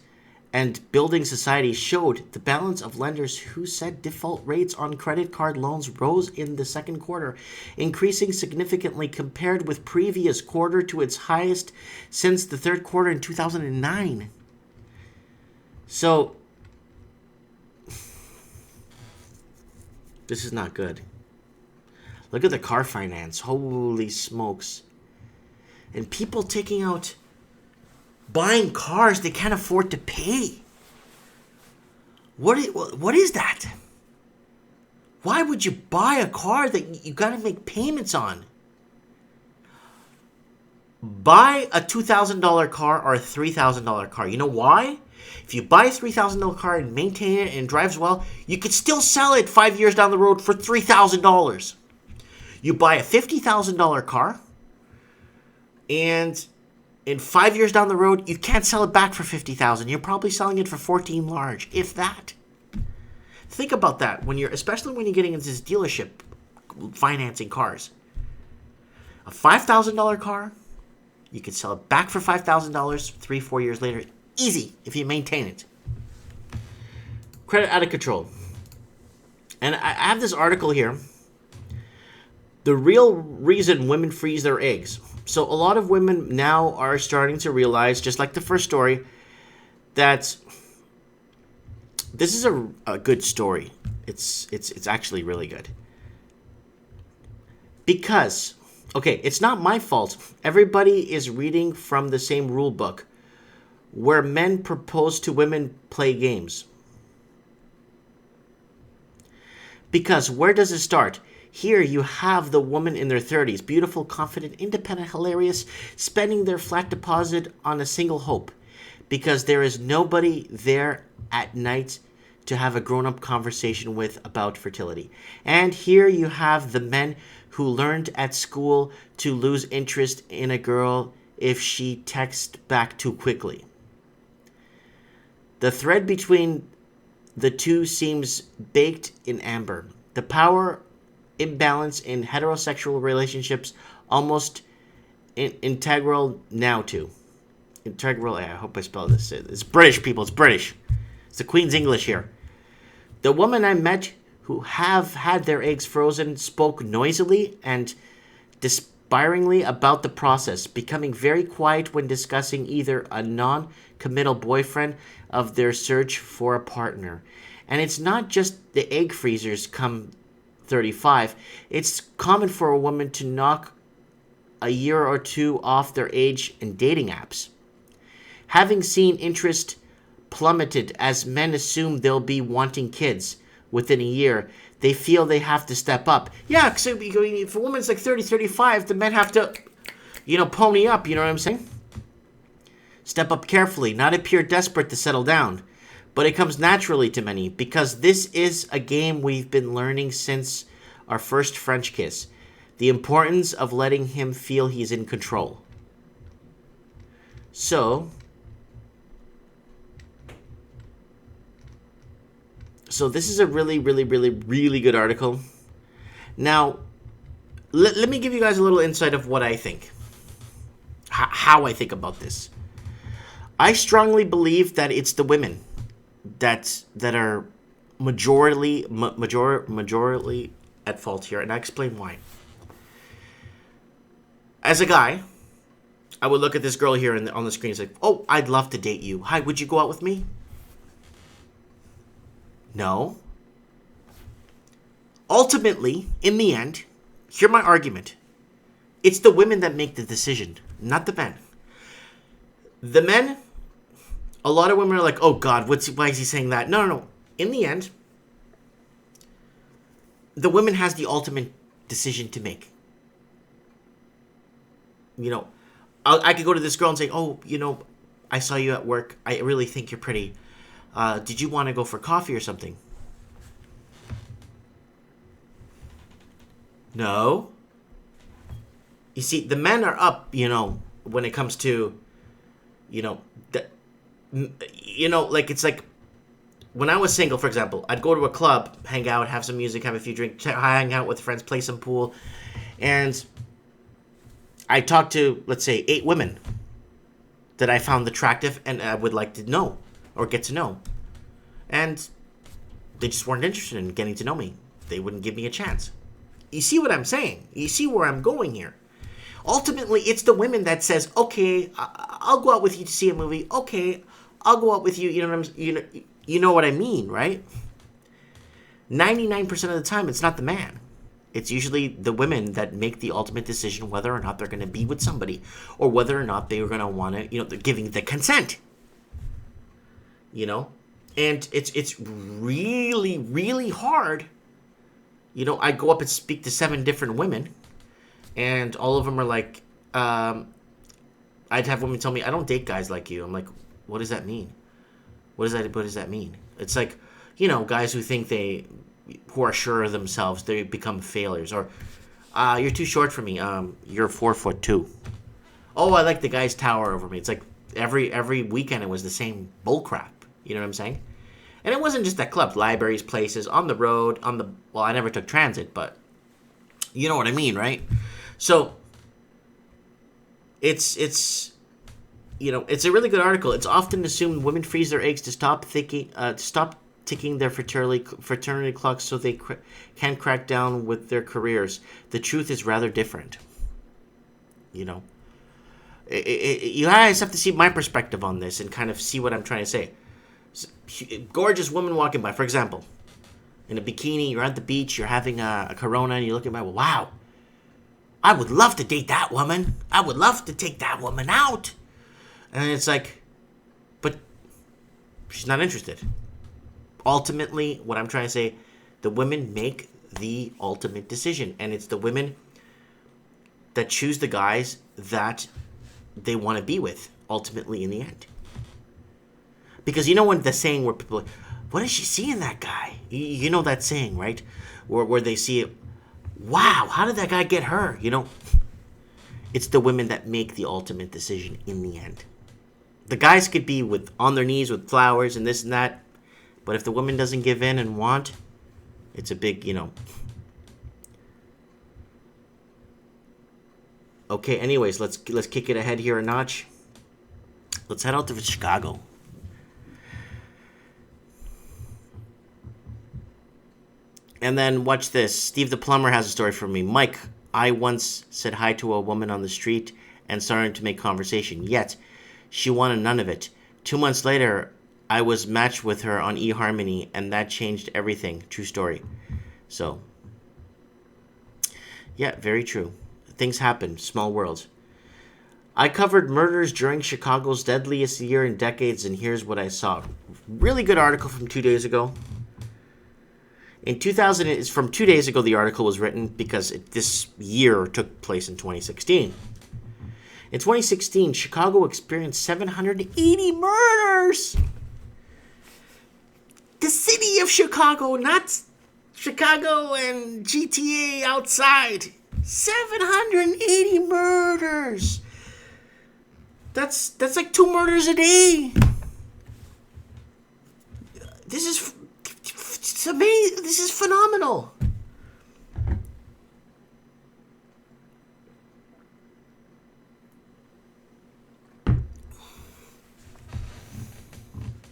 and building societies showed the balance of lenders who said default rates on credit card loans rose in the second quarter, increasing significantly compared with previous quarter to its highest since the third quarter in 2009. So, this is not good. Look at the car finance. Holy smokes. And people buying cars they can't afford to pay. What is that? Why would you buy a car that you got to make payments on? buy a $2,000 car or a $3,000 car. You know why? If you buy a $3,000 car and maintain it and it drives well, you could still sell it 5 years down the road for $3,000. You buy a $50,000 car, and in 5 years down the road, you can't sell it back for $50,000. You're probably selling it for 14 large, if that. Think about that especially when you're getting into this dealership financing cars. A $5,000 car, you can sell it back for $5,000 3-4 years later. Easy if you maintain it. Credit out of control. And I have this article here. The real reason women freeze their eggs. So a lot of women now are starting to realize, just like the first story, that this is a good story. It's actually really good. Because, okay, it's not my fault. Everybody is reading from the same rule book where men propose to women play games. Because where does it start? Here you have the woman in their 30s, beautiful, confident, independent, hilarious, spending their flat deposit on a single hope. Because there is nobody there at night to have a grown-up conversation with about fertility. And here you have the men who learned at school to lose interest in a girl if she texts back too quickly. The thread between the two seems baked in amber. The power imbalance in heterosexual relationships almost integral now to. Integral, I hope I spelled this. It's British, people. It's British. It's the Queen's English here. The woman I met who have had their eggs frozen spoke noisily and despairingly about the process, becoming very quiet when discussing either a non-committal boyfriend of their search for a partner. And it's not just the egg freezers come 35. It's common for a woman to knock a year or two off their age in dating apps. Having seen interest plummeted as men assume they'll be wanting kids within a year, they feel they have to step up. Yeah, so if a woman's like 30, 35, the men have to, pony up, you know what I'm saying? Step up carefully, not appear desperate to settle down. But it comes naturally to many, because this is a game we've been learning since our first French kiss. The importance of letting him feel he's in control. So this is a really, really, really, really good article. Now, let me give you guys a little insight of what I think. How I think about this. I strongly believe that it's the women that are majorly at fault here, and I explain why. As a guy, I would look at this girl here on the screen and say, "Oh, I'd love to date you. Hi, would you go out with me?" No. Ultimately, in the end, hear my argument. It's the women that make the decision, not the men. The men, a lot of women are like, "Oh God, why is he saying that?" No. In the end, the woman has the ultimate decision to make. I could go to this girl and say, "Oh, I saw you at work. I really think you're pretty. Did you want to go for coffee or something?" No. You see, the men are up, when it comes to, it's like when I was single, for example, I'd go to a club, hang out, have some music, have a few drinks, hang out with friends, play some pool, and I talked to, let's say, 8 women that I found attractive and I would like to know or get to know. And they just weren't interested in getting to know me. They wouldn't give me a chance. You see what I'm saying? You see where I'm going here? Ultimately, it's the women that says, "Okay, I'll go out with you to see a movie. Okay, I'll go out with you." You know what I mean, right? 99% of the time, it's not the man. It's usually the women that make the ultimate decision whether or not they're going to be with somebody, or whether or not they are going to want to, they're giving the consent. And it's really, really hard. I go up and speak to 7 different women, and all of them are like, I'd have women tell me, I don't date guys like you. I'm like, what does that mean? What does that mean? It's like, guys who are sure of themselves, they become failures. Or, you're too short for me. You're 4'2". Oh, I like the guys tower over me. It's like every weekend it was the same bull crap. You know what I'm saying? And it wasn't just at clubs, libraries, places, on the road, well, I never took transit, but you know what I mean, right? So it's it's a really good article. It's often assumed women freeze their eggs to stop ticking their fraternity clocks so they can crack down with their careers. The truth is rather different. You guys have to see my perspective on this and kind of see what I'm trying to say. Gorgeous woman walking by, for example, in a bikini, you're at the beach, you're having a Corona, and you look at my, wow, I would love to date that woman. I would love to take that woman out. And it's like, but she's not interested. Ultimately, what I'm trying to say, the women make the ultimate decision, and it's the women that choose the guys that they want to be with, ultimately, in the end. Because when the saying where people are like, what does she see in that guy? You know that saying, right? Where they see it, wow, how did that guy get her? It's the women that make the ultimate decision in the end. The guys could be on their knees with flowers and this and that, but if the woman doesn't give in and want, it's a big, Okay, anyways, let's kick it ahead here a notch. Let's head out to Chicago. And then watch this. Steve the plumber has a story for me. Mike, I once said hi to a woman on the street and started to make conversation. Yet, she wanted none of it. 2 months later, I was matched with her on eHarmony, and that changed everything. True story. So, yeah, very true. Things happen. Small world. I covered murders during Chicago's deadliest year in decades, and here's what I saw. Really good article from 2 days ago. In 2000, it's from 2 days ago the article was written because this year took place in 2016. In 2016, Chicago experienced 780 murders. The city of Chicago, not Chicago and GTA outside. 780 murders. That's like 2 murders a day. It's amazing. This is phenomenal.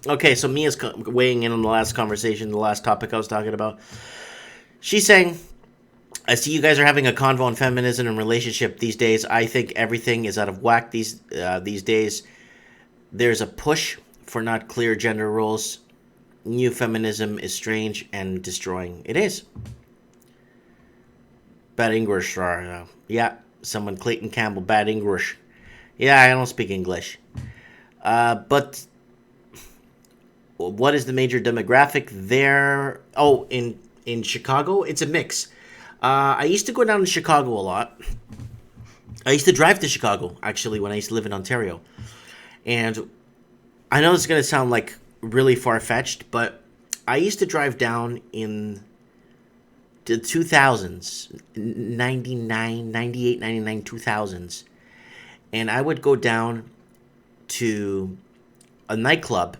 Okay, so Mia's weighing in on the last conversation, the last topic I was talking about. She's saying, I see you guys are having a convo on feminism and relationship these days. I think everything is out of whack these days. There's a push for not clear gender roles. New feminism is strange and destroying. It is. Bad English. Yeah, someone, Clayton Campbell, bad English. Yeah, I don't speak English. But what is the major demographic there? Oh, in Chicago, it's a mix. I used to go down to Chicago a lot. I used to drive to Chicago, actually, when I used to live in Ontario. And I know this is going to sound like really far-fetched, but I used to drive down in the 2000s, 99, 98, 99, 2000s. And I would go down to a nightclub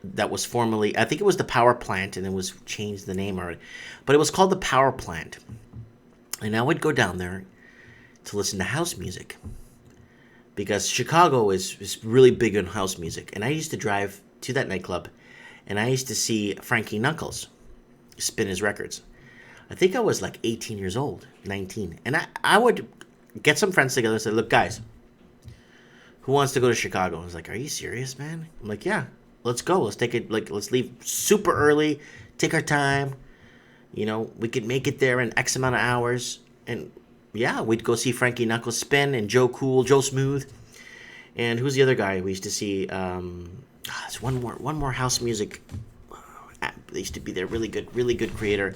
that was formerly, I think it was the Power Plant, and it was changed the name already. But it was called the Power Plant. And I would go down there to listen to house music. Because Chicago is really big on house music. And I used to drive to that nightclub, and I used to see Frankie Knuckles spin his records. I think I was like 18 years old, 19. And I would get some friends together and say, look, guys, who wants to go to Chicago? I was like, are you serious, man? I'm like, yeah, let's go. Let's take it, let's leave super early, take our time. We could make it there in X amount of hours. And yeah, we'd go see Frankie Knuckles spin, and Joe Cool, Joe Smooth. And who's the other guy we used to see? There's one more house music. They used to be there. Really good creator.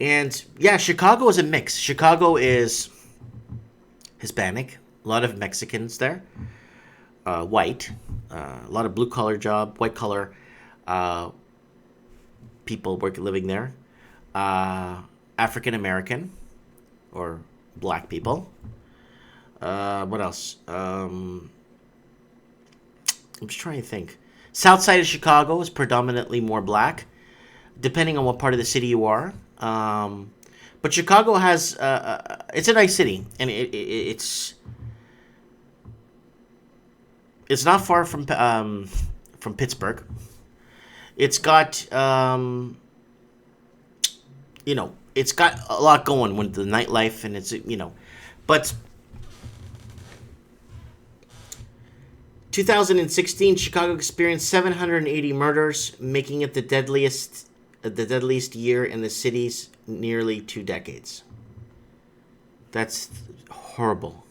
And yeah, Chicago is a mix. Chicago is Hispanic, A lot of Mexicans there, white, a lot of blue collar job, white collar people living there, African American or black people. What else? I'm just trying to think. South side of Chicago is predominantly more black, depending on what part of the city you are. But Chicago has it's a nice city, and it's not far from Pittsburgh. It's got it's got a lot going with the nightlife, and it's but 2016, Chicago experienced 780 murders, making it the deadliest year in the city's nearly 2 decades. That's horrible.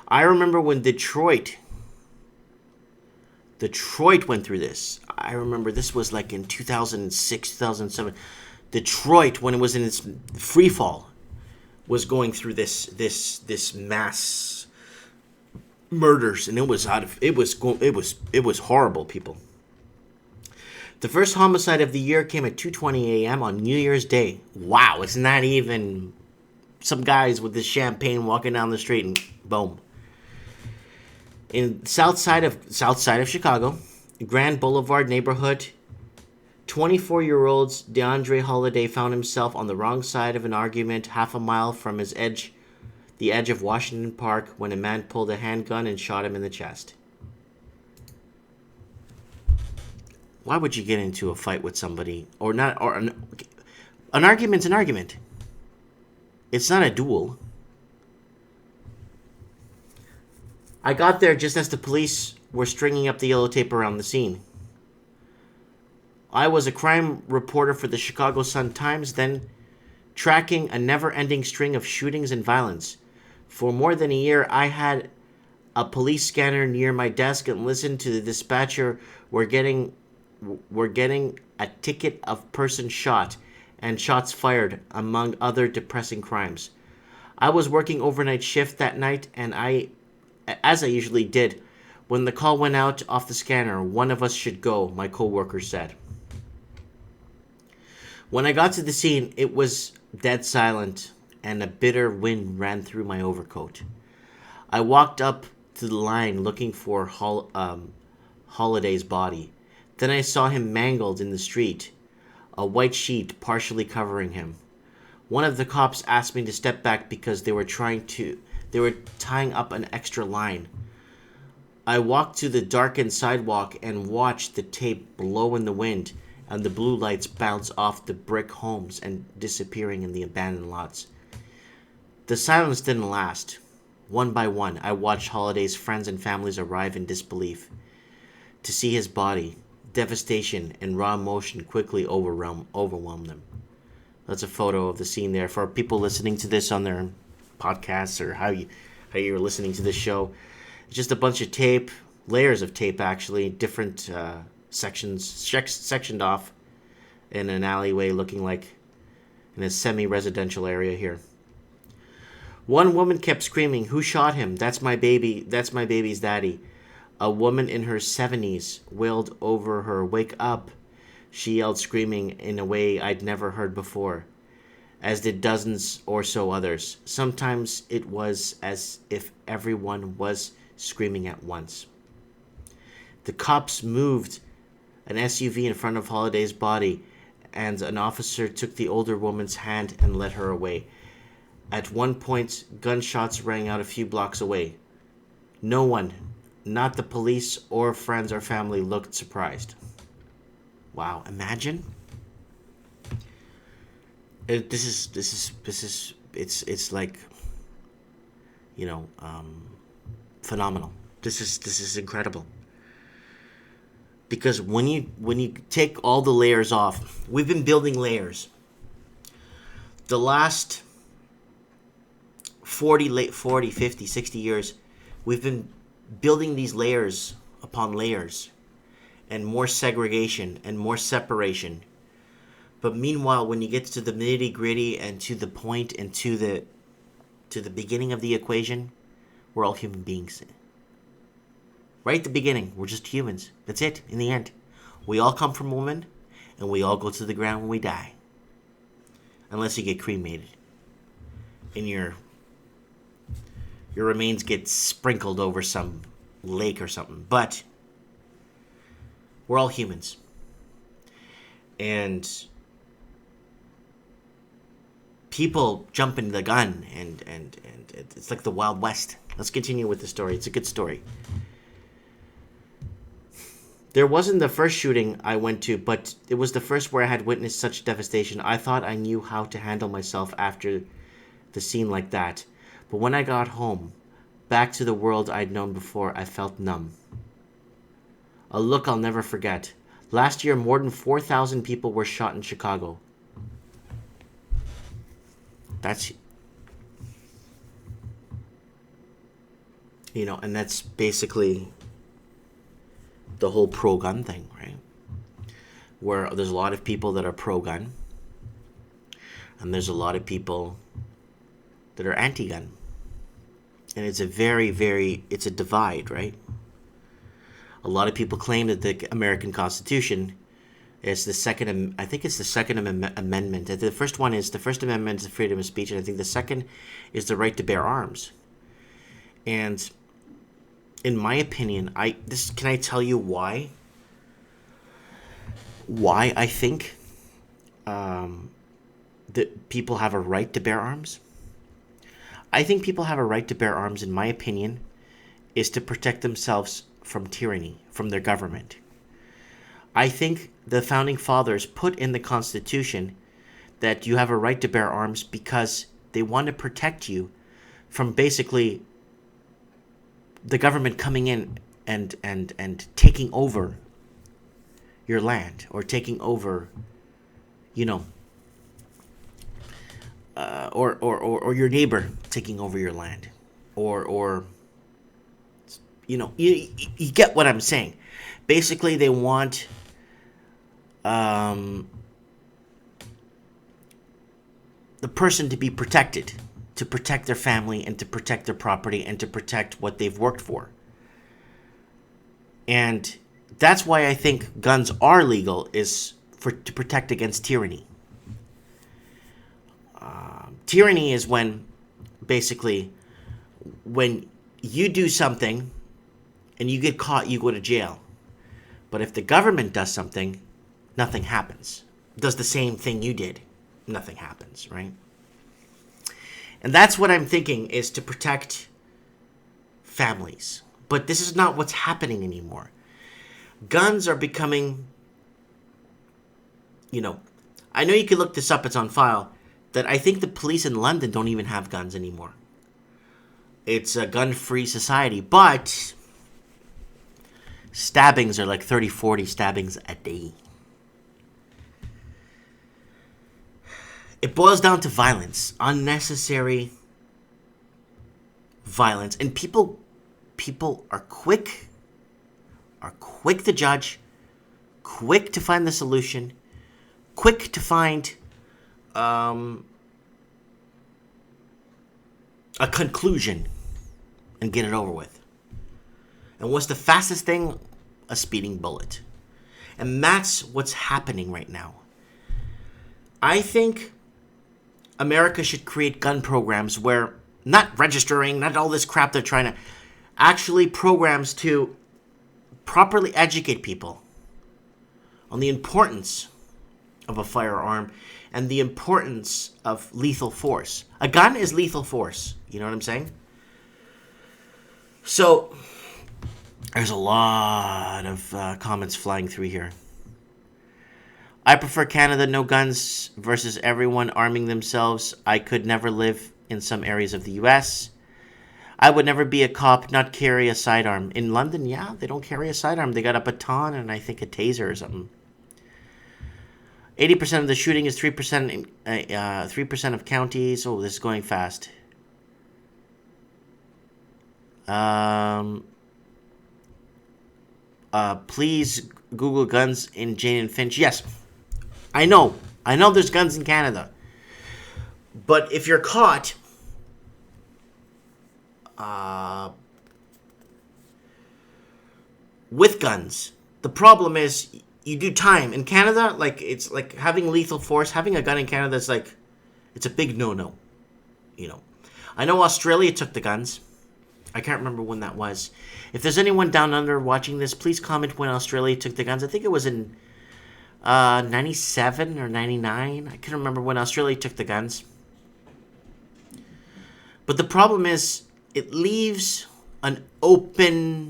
I remember when Detroit went through this. I remember this was like in 2006, 2007. Detroit, when it was in its free fall, was going through this mass murders, and it was horrible, people. The first homicide of the year came at 2:20 a.m. on New Year's Day. Wow, it's not even some guys with this champagne walking down the street and boom. In south side of Chicago, Grand Boulevard neighborhood, 24-year-old DeAndre Holiday found himself on the wrong side of an argument half a mile from the edge of Washington Park when a man pulled a handgun and shot him in the chest. Why would you get into a fight with somebody or not? Or an argument's an argument. It's not a duel. I got there just as the police were stringing up the yellow tape around the scene. I was a crime reporter for the Chicago Sun-Times, then tracking a never-ending string of shootings and violence. For more than a year, I had a police scanner near my desk and listened to the dispatcher. We're getting a ticket of person shot and shots fired, among other depressing crimes. I was working overnight shift that night, and as I usually did, when the call went out off the scanner, one of us should go, my coworker said. When I got to the scene, it was dead silent, and a bitter wind ran through my overcoat. I walked up to the line looking for Holiday's body. Then I saw him mangled in the street, a white sheet partially covering him. One of the cops asked me to step back because they were tying up an extra line. I walked to the darkened sidewalk and watched the tape blow in the wind and the blue lights bounce off the brick homes and disappearing in the abandoned lots. The silence didn't last. One by one, I watched Holiday's friends and families arrive in disbelief to see his body. Devastation and raw emotion quickly overwhelmed them. That's a photo of the scene there. For people listening to this on their podcasts or how you're listening to this show, it's just a bunch of tape, layers of tape actually, different sectioned off in an alleyway looking like in a semi-residential area here. One woman kept screaming, "Who shot him? That's my baby. That's my baby's daddy." A woman in her 70s wailed over her. "Wake up," she yelled, screaming in a way I'd never heard before, as did dozens or so others. Sometimes it was as if everyone was screaming at once. The cops moved an SUV in front of Holiday's body, and an officer took the older woman's hand and led her away. At one point, gunshots rang out a few blocks away. No one, not the police or friends or family, looked surprised. Wow, imagine. It's like, phenomenal. This is incredible. Because when you take all the layers off, we've been building layers. The last 40, 50, 60 years, we've been building these layers upon layers, and more segregation and more separation. But meanwhile, when you get to the nitty gritty and to the point and to the beginning of the equation, We're all human beings. Right at the beginning, we're just humans. That's it, in the end. We all come from a woman, and we all go to the ground when we die. Unless you get cremated. And your remains get sprinkled over some lake or something. But we're all humans. And people jump into the gun, and it's like the Wild West. Let's continue with the story. It's a good story. There wasn't the first shooting I went to, but it was the first where I had witnessed such devastation. I thought I knew how to handle myself after the scene like that. But when I got home, back to the world I'd known before, I felt numb. A look I'll never forget. Last year, more than 4,000 people were shot in Chicago. That's... and that's basically the whole pro-gun thing, right? Where there's a lot of people that are pro-gun, and there's a lot of people that are anti-gun. And it's a it's a divide, right? A lot of people claim that the American Constitution is the second, I think it's the Second Amendment. The first Amendment is the freedom of speech, and I think the second is the right to bear arms. And in my opinion, can I tell you why? Why I think that people have a right to bear arms? I think people have a right to bear arms, in my opinion, is to protect themselves from tyranny, from their government. I think the Founding Fathers put in the Constitution that you have a right to bear arms because they want to protect you from basically the government coming in and taking over your land, or taking over, or your neighbor taking over your land, or you get what I'm saying. Basically, they want the person to be protected, to protect their family and to protect their property and to protect what they've worked for. And that's why I think guns are legal, is to protect against tyranny. Tyranny is when you do something and you get caught, you go to jail. But if the government does something, nothing happens. Does the same thing you did, nothing happens, right? And that's what I'm thinking, is to protect families. But this is not what's happening anymore. Guns are becoming, I know you can look this up, it's on file, that I think the police in London don't even have guns anymore. It's a gun-free society, but stabbings are like 30, 40 stabbings a day. It boils down to violence, unnecessary violence, and people are quick to judge, quick to find the solution, quick to find a conclusion and get it over with. And what's the fastest thing? A speeding bullet. And that's what's happening right now. I think America should create gun programs where, not registering, not all this crap they're trying to, actually programs to properly educate people on the importance of a firearm and the importance of lethal force. A gun is lethal force. You know what I'm saying? So, there's a lot of comments flying through here. I prefer Canada, no guns, versus everyone arming themselves. I could never live in some areas of the U.S. I would never be a cop, not carry a sidearm. In London, yeah, they don't carry a sidearm. They got a baton and I think a taser or something. 80% of the shooting is 3% of counties. Oh, this is going fast. Please Google guns in Jane and Finch. Yes, I know there's guns in Canada. But if you're caught with guns. The problem is you do time in Canada. Like it's like having lethal force. Having a gun in Canada is like it's a big no-no. You know, I know Australia took the guns. I can't remember when that was. If there's anyone down under watching this, please comment when Australia took the guns. I think it was in 97 or 99. I can't remember when Australia took the guns. But the problem is it leaves an openness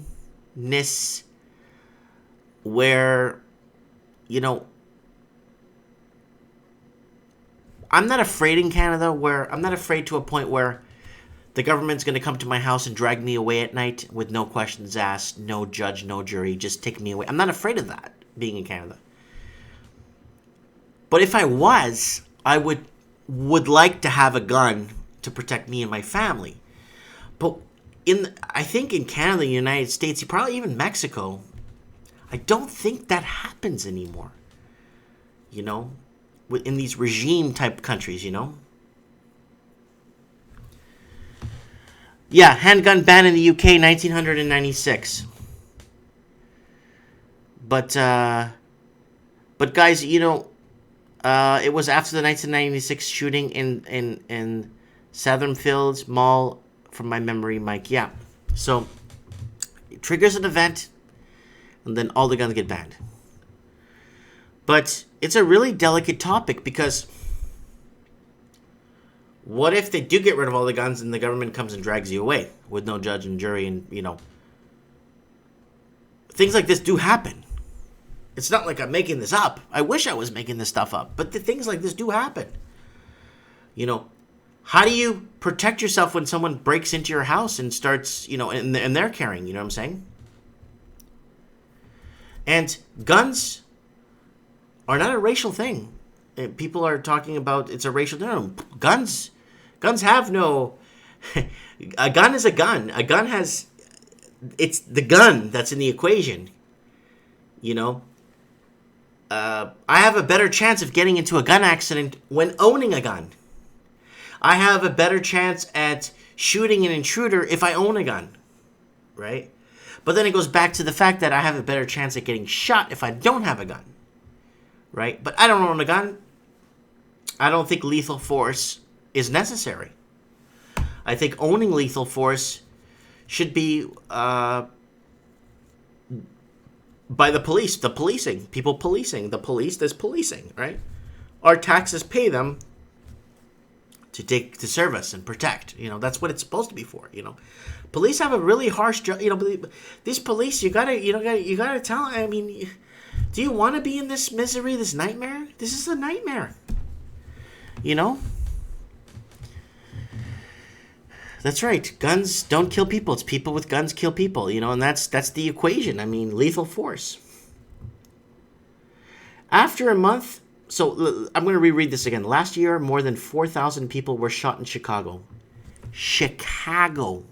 where, you know, I'm not afraid in Canada where I'm not afraid to a point where the government's going to come to my house and drag me away at night with no questions asked, no judge, no jury, just take me away. I'm not afraid of that being in Canada. But if I was, I would like to have a gun to protect me and my family. But I think in Canada, the United States, probably even Mexico, I don't think that happens anymore. You know, in these regime type countries, you know. Yeah, handgun ban in the UK, 1996. But guys, you know, it was after the 1996 shooting in Southernfields Mall, from my memory, Mike. Yeah, so it triggers an event, and then all the guns get banned. But it's a really delicate topic because what if they do get rid of all the guns and the government comes and drags you away with no judge and jury and, you know, things like this do happen. It's not like I'm making this up. I wish I was making this stuff up, but things like this do happen. You know, how do you protect yourself when someone breaks into your house and starts, you know, and they're carrying, you know what I'm saying? And guns are not a racial thing. People are talking about it's a racial term. Guns have no. A gun is a gun. A gun has. It's the gun that's in the equation. You know. I have a better chance of getting into a gun accident when owning a gun. I have a better chance at shooting an intruder if I own a gun, right? But then it goes back to the fact that I have a better chance at getting shot if I don't have a gun, right? But I don't own a gun. I don't think lethal force is necessary. I think owning lethal force should be by the police, the policing, people policing, the police, there's policing, right? Our taxes pay them to serve us and protect. You know, that's what it's supposed to be for, you know. Police have a really harsh job, you know, these police, you gotta tell, I mean, do you want to be in this misery, this nightmare? This is a nightmare. You know? That's right. Guns don't kill people. It's people with guns kill people, you know, and that's the equation. I mean, lethal force. After a month, so I'm going to reread this again. Last year, more than 4,000 people were shot in Chicago. Chicago.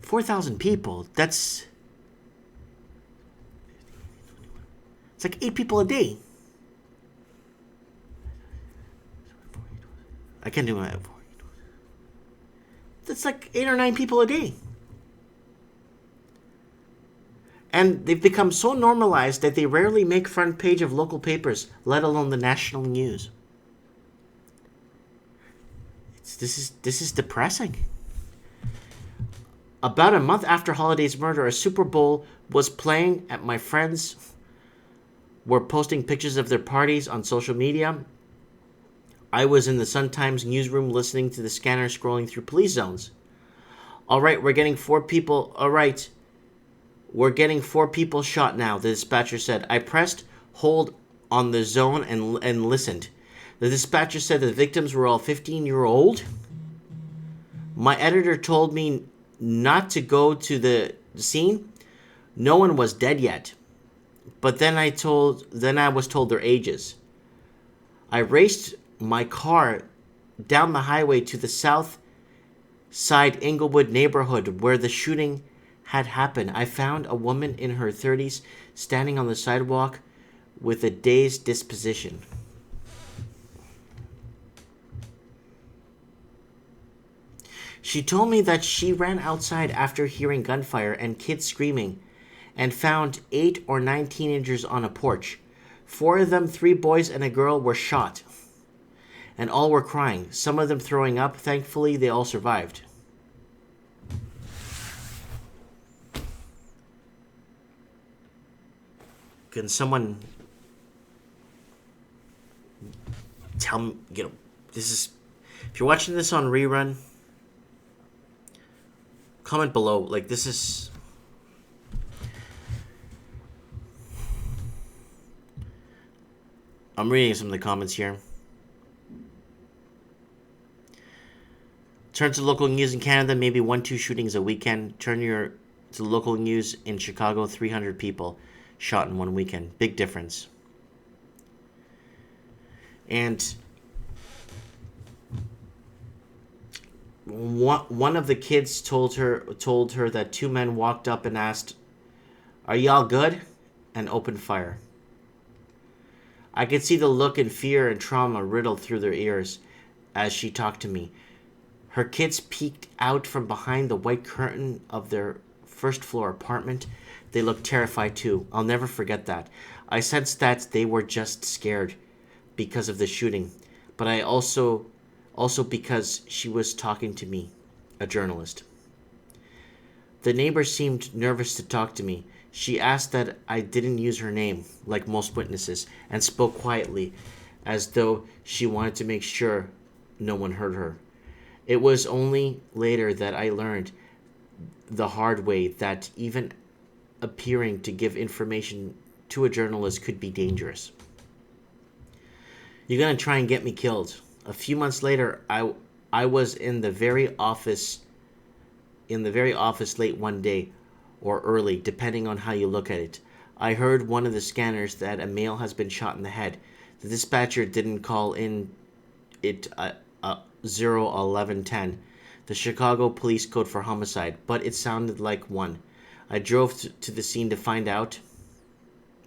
4,000 people. It's like 8 people a day. I can't do that. That's like 8 or 9 people a day. And they've become so normalized that they rarely make front page of local papers, let alone the national news. This is depressing. About a month after Holiday's murder, a Super Bowl was playing at my friends were posting pictures of their parties on social media. I was in the Sun-Times newsroom listening to the scanner scrolling through police zones. All right, we're getting 4 people. All right, we're getting 4 people shot now, the dispatcher said. I pressed hold on the zone and listened. The dispatcher said the victims were all 15-year-old. My editor told me not to go to the scene. No one was dead yet. But then I was told their ages. I raced my car down the highway to the south side Inglewood neighborhood where the shooting had happened. I found a woman in her 30s standing on the sidewalk with a dazed disposition. She told me that she ran outside after hearing gunfire and kids screaming and found 8 or 9 teenagers on a porch. 4 of them, 3 boys and a girl, were shot. And all were crying, some of them throwing up. Thankfully, they all survived. Can someone tell me, this is, if you're watching this on rerun, comment below, like, this is, I'm reading some of the comments here. Turn to local news in Canada, maybe 1-2 shootings a weekend. Turn to local news in Chicago, 300 people shot in one weekend. Big difference. And one of the kids told her that 2 men walked up and asked, "Are y'all good?" and opened fire. I could see the look and fear and trauma riddled through their ears as she talked to me. Her kids peeked out from behind the white curtain of their first-floor apartment. They looked terrified too. I'll never forget that. I sensed that they were just scared because of the shooting, but I also because she was talking to me, a journalist. The neighbor seemed nervous to talk to me. She asked that I didn't use her name, like most witnesses, and spoke quietly, as though she wanted to make sure no one heard her. It was only later that I learned the hard way that even appearing to give information to a journalist could be dangerous. You're gonna try and get me killed. A few months later, I was in the very office late one day, or early, depending on how you look at it. I heard one of the scanners that a male has been shot in the head. The dispatcher didn't call in it 01110, the Chicago police code for homicide, but it sounded like one. I drove to the scene to find out.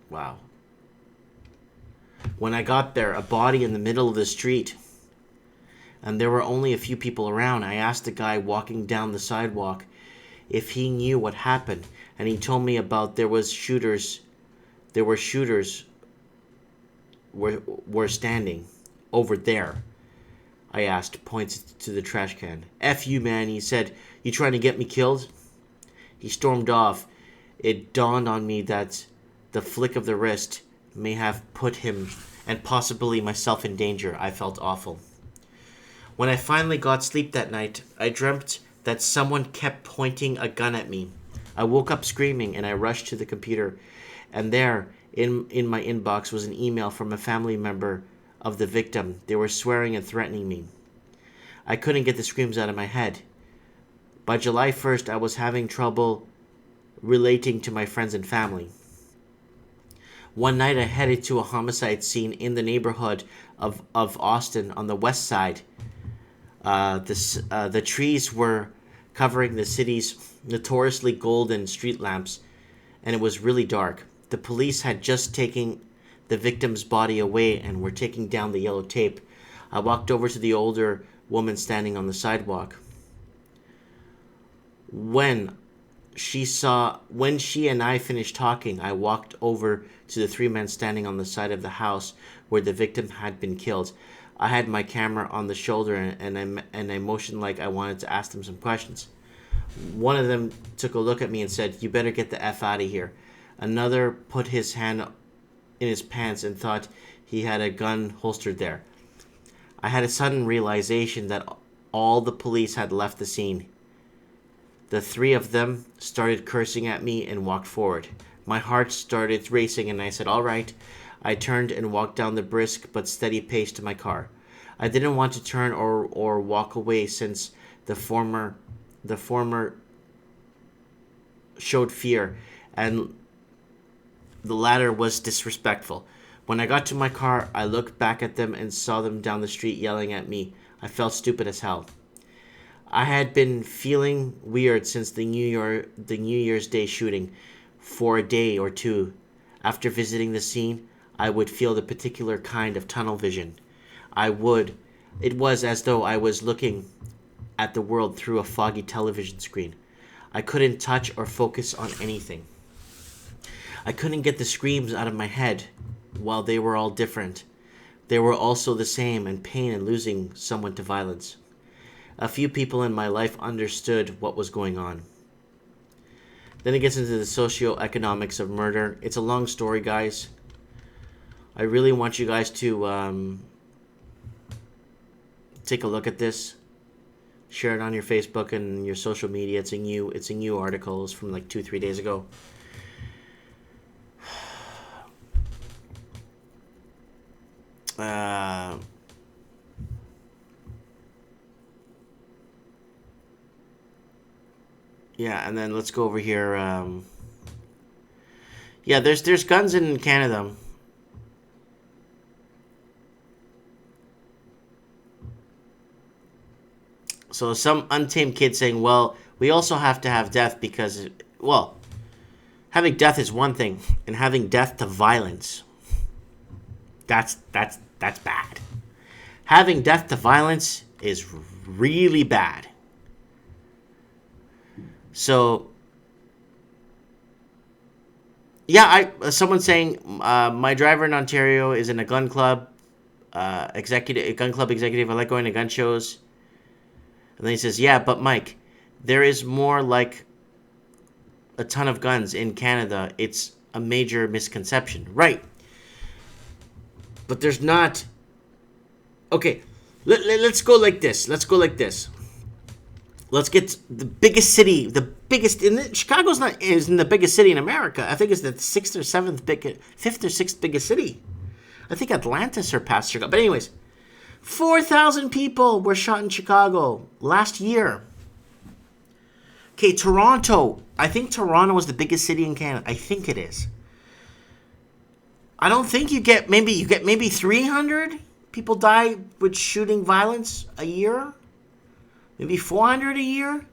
Wow. When I got there, a body in the middle of the street, and there were only a few people around. I asked the guy walking down the sidewalk if he knew what happened, and he told me about there were shooters were standing over there. I asked, pointed to the trash can. "F you, man," he said. "You trying to get me killed?" He stormed off. It dawned on me that the flick of the wrist may have put him and possibly myself in danger. I felt awful. When I finally got sleep that night, I dreamt that someone kept pointing a gun at me. I woke up screaming and I rushed to the computer, and there, in my inbox, was an email from a family member of the victim. They were swearing and threatening me. I couldn't get the screams out of my head. By July 1st, I was having trouble relating to my friends and family. One night I headed to a homicide scene in the neighborhood of Austin on the west side. The trees were covering the city's notoriously golden street lamps, and it was really dark. The police had just taken the victim's body away and were taking down the yellow tape. I walked over to the older woman standing on the sidewalk. When she and I finished talking, I walked over to the 3 men standing on the side of the house where the victim had been killed. I had my camera on the shoulder and I motioned like I wanted to ask them some questions. One of them took a look at me and said, "You better get the F out of here." Another put his hand in his pants and thought he had a gun holstered there. I had a sudden realization that all the police had left the scene. The 3 of them started cursing at me and walked forward. My heart started racing and I said, "All right." I turned and walked down the brisk but steady pace to my car. I didn't want to turn or walk away since the former showed fear and the latter was disrespectful. When I got to my car, I looked back at them and saw them down the street yelling at me. I felt stupid as hell. I had been feeling weird since the New Year's Day shooting. For a day or two after visiting the scene, I would feel the particular kind of tunnel vision. It was as though I was looking at the world through a foggy television screen. I couldn't touch or focus on anything. I couldn't get the screams out of my head. While they were all different, they were also the same, and pain and losing someone to violence. A few people in my life understood what was going on. Then it gets into the socioeconomics of murder. It's a long story, guys. I really want you guys to take a look at this. Share it on your Facebook and your social media. It's a new article. It's from like 2-3 days ago. Yeah, and then let's go over here. Yeah, there's guns in Canada. So some untamed kid saying, well, we also have to have death because, well, having death is one thing, and having death to violence, that's bad. Having death to violence is really bad. So, yeah, someone saying my driver in Ontario is in a gun club executive. I like going to gun shows. And then he says, yeah, but Mike, there is more like a ton of guns in Canada. It's a major misconception. Right. But there's not... Okay, let's go like this. Let's get the biggest city, Chicago's isn't the biggest city in America. I think it's the fifth or sixth biggest city. I think Atlanta surpassed Chicago. But anyways, 4,000 people were shot in Chicago last year. Okay, Toronto. I think Toronto is the biggest city in Canada. I think it is. I don't think you get maybe 300 people die with shooting violence a year. Maybe 400 a year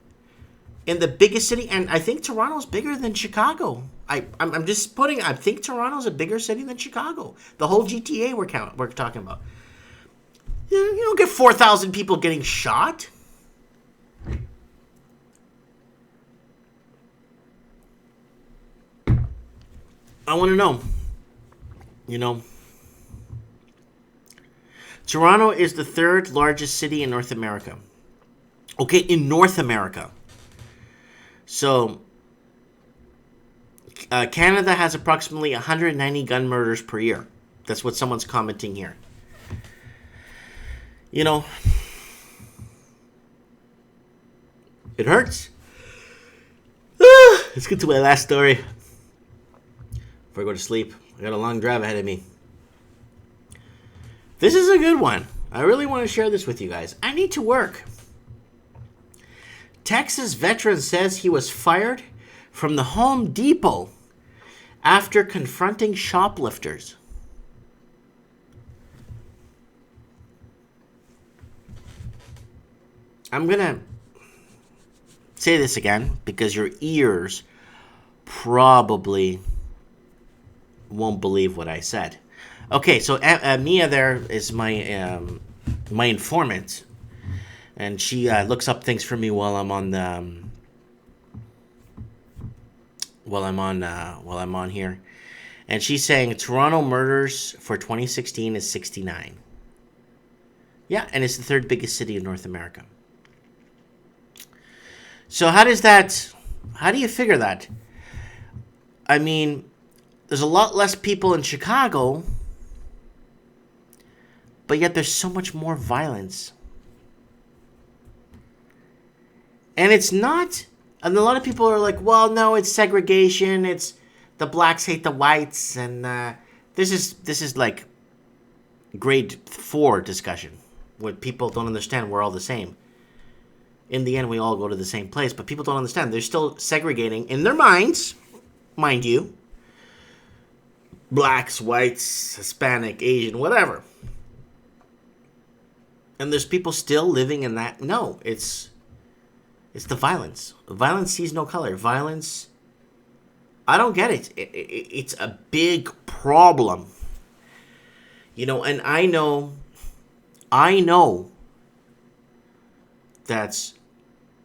in the biggest city. And I think Toronto's bigger than Chicago. I think Toronto's a bigger city than Chicago. The whole GTA we're talking about. You don't get 4,000 people getting shot. I want to know. Toronto is the third largest city in North America. Okay, in North America. So, Canada has approximately 190 gun murders per year. That's what someone's commenting here. It hurts. Let's get to my last story before I go to sleep. I got a long drive ahead of me. This is a good one. I really want to share this with you guys. I need to work. Texas veteran says he was fired from the Home Depot after confronting shoplifters. I'm going to say this again because your ears probably won't believe what I said. Okay, so Mia there is my informant, and she looks up things for me while I'm on here, and she's saying Toronto murders for 2016 is 69. Yeah, and it's the third biggest city in North America. So how do you figure that? I mean, there's a lot less people in Chicago, but yet there's so much more violence. And it's not, and a lot of people are like, well, no, it's segregation, it's the blacks hate the whites, and this is like grade 4 discussion, where people don't understand we're all the same. In the end, we all go to the same place, but people don't understand. They're still segregating in their minds, mind you, blacks, whites, Hispanic, Asian, whatever. And there's people still living in that. No, it's the violence. Violence sees no color. Violence, I don't get it. It's a big problem. And I know that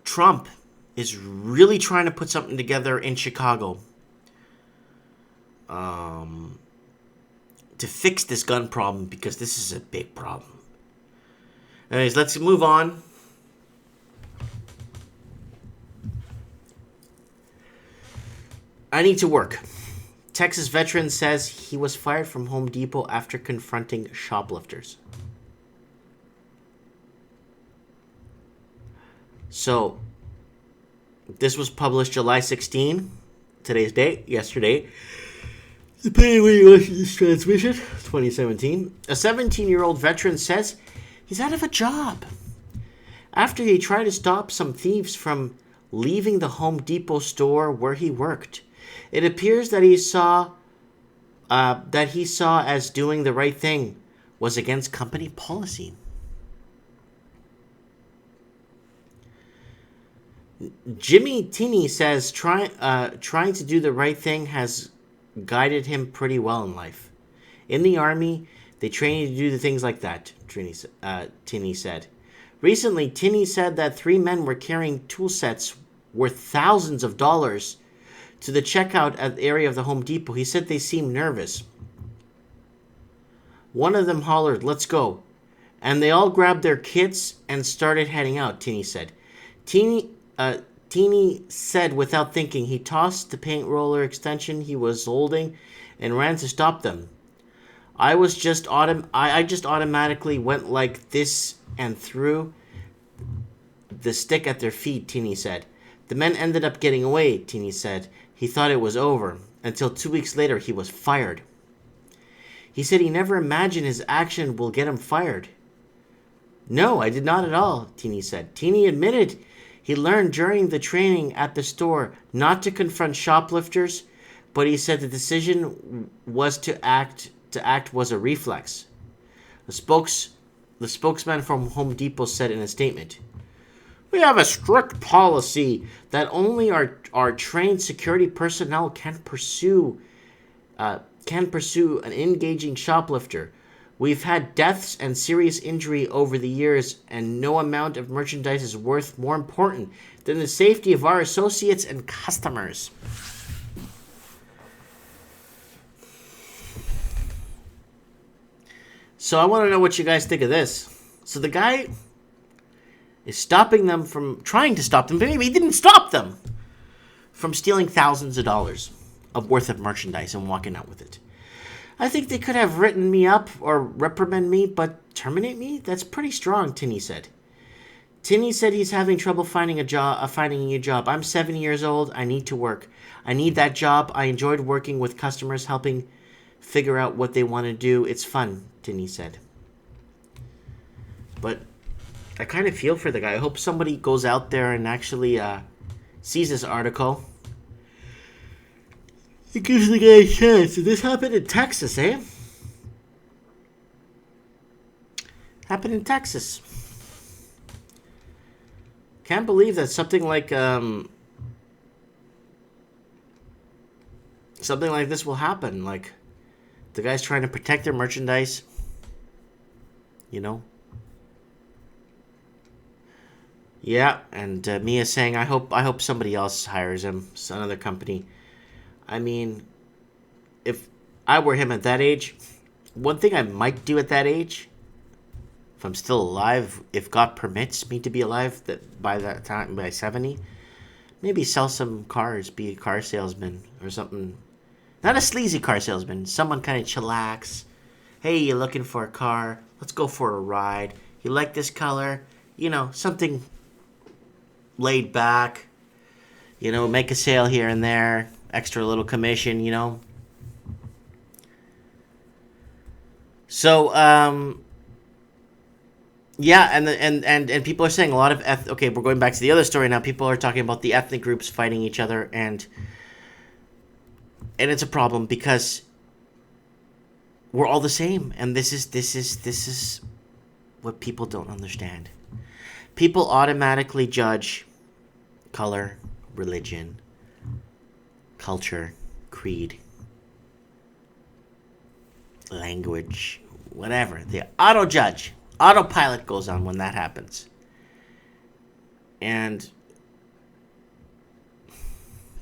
Trump is really trying to put something together in Chicago to fix this gun problem, because this is a big problem. Anyways, let's move on. I need to work. Texas veteran says he was fired from Home Depot after confronting shoplifters. So, this was published July 16, today's date, yesterday. Depending when you listen to this transmission, 2017. A 17-year-old veteran says he's out of a job after he tried to stop some thieves from leaving the Home Depot store where he worked. It appears that he saw as doing the right thing was against company policy. Jimmy Tinney says trying to do the right thing has guided him pretty well in life. In the Army, they train you to do the things like that, Tinney said. Recently, Tinney said that 3 men were carrying tool sets worth thousands of dollars to the checkout area of the Home Depot. He said they seemed nervous. One of them hollered, "Let's go." And they all grabbed their kits and started heading out, Tinney said. Tinney said without thinking, he tossed the paint roller extension he was holding and ran to stop them. I just automatically went like this and threw the stick at their feet, Tinney said. The men ended up getting away, Tinney said. He thought it was over, until 2 weeks later he was fired. He said he never imagined his action will get him fired. No, I did not at all, Tinney said. Tinney admitted he learned during the training at the store not to confront shoplifters, but he said the decision was to act was a reflex. The spokesman from Home Depot said in a statement, "We have a strict policy that only our trained security personnel can pursue an engaging shoplifter. We've had deaths and serious injury over the years, and no amount of merchandise is more important than the safety of our associates and customers." So I want to know what you guys think of this. So the guy is trying to stop them, but maybe he didn't stop them from stealing thousands of dollars worth of merchandise and walking out with it. I think they could have written me up or reprimand me, but terminate me? That's pretty strong, Tinney said. Tinney said he's having trouble finding a new job. I'm 70 years old. I need to work. I need that job. I enjoyed working with customers, helping figure out what they want to do. It's fun, Tinney said. But I kind of feel for the guy. I hope somebody goes out there and actually sees this article. It gives the guy a chance. This happened in Texas, eh? Happened in Texas. Can't believe that something like this will happen. Like, the guy's trying to protect their merchandise. You know? Yeah, and Mia's saying, I hope somebody else hires him, another company. I mean, if I were him at that age, one thing I might do at that age, if I'm still alive, if God permits me to be alive by that time, by 70, maybe sell some cars, be a car salesman or something. Not a sleazy car salesman, someone kind of chillax. Hey, you're looking for a car? Let's go for a ride. You like this color? You know, something laid back. You know, make a sale here and there. Extra little commission, you know. So, yeah, and people are saying a lot of okay, we're going back to the other story now. People are talking about the ethnic groups fighting each other, and it's a problem because we're all the same, and this is what people don't understand. People automatically judge color, religion, culture, creed, language, whatever. The auto-judge, autopilot goes on when that happens. And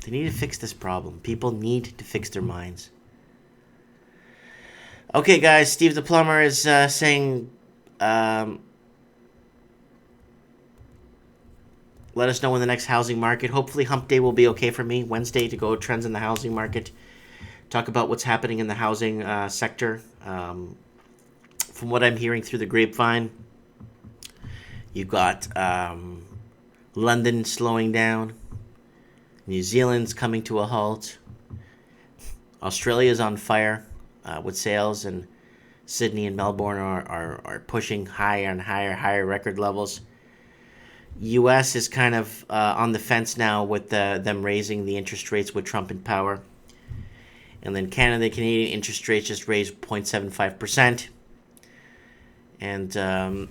they need to fix this problem. People need to fix their minds. Okay, guys, Steve the Plumber is saying, let us know when the next housing market. Hopefully Hump Day will be okay for me. Wednesday to go trends in the housing market. Talk about what's happening in the housing sector. From what I'm hearing through the grapevine, you've got London slowing down. New Zealand's coming to a halt. Australia's on fire with sales, and Sydney and Melbourne are pushing higher and higher record levels. U.S. is kind of on the fence now with them raising the interest rates with Trump in power. And then Canada, Canadian interest rates just raised 0.75%. And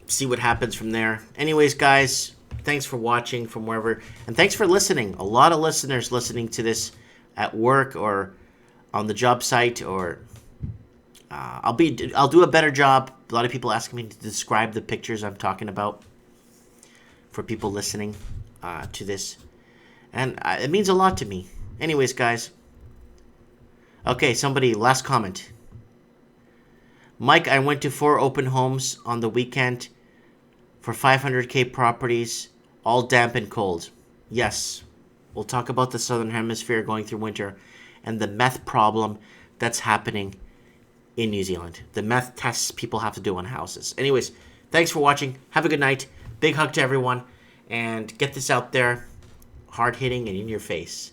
see what happens from there. Anyways, guys, thanks for watching from wherever. And thanks for listening. A lot of listeners listening to this at work or on the job site, or I'll do a better job. A lot of people asking me to describe the pictures I'm talking about for people listening to this. And it means a lot to me. Anyways, guys. Okay, somebody, last comment. Mike, I went to 4 open homes on the weekend for 500K properties, all damp and cold. Yes, we'll talk about the Southern Hemisphere going through winter and the meth problem that's happening in New Zealand. The meth tests people have to do on houses. Anyways, thanks for watching. Have a good night. Big hug to everyone. And get this out there, hard-hitting and in your face.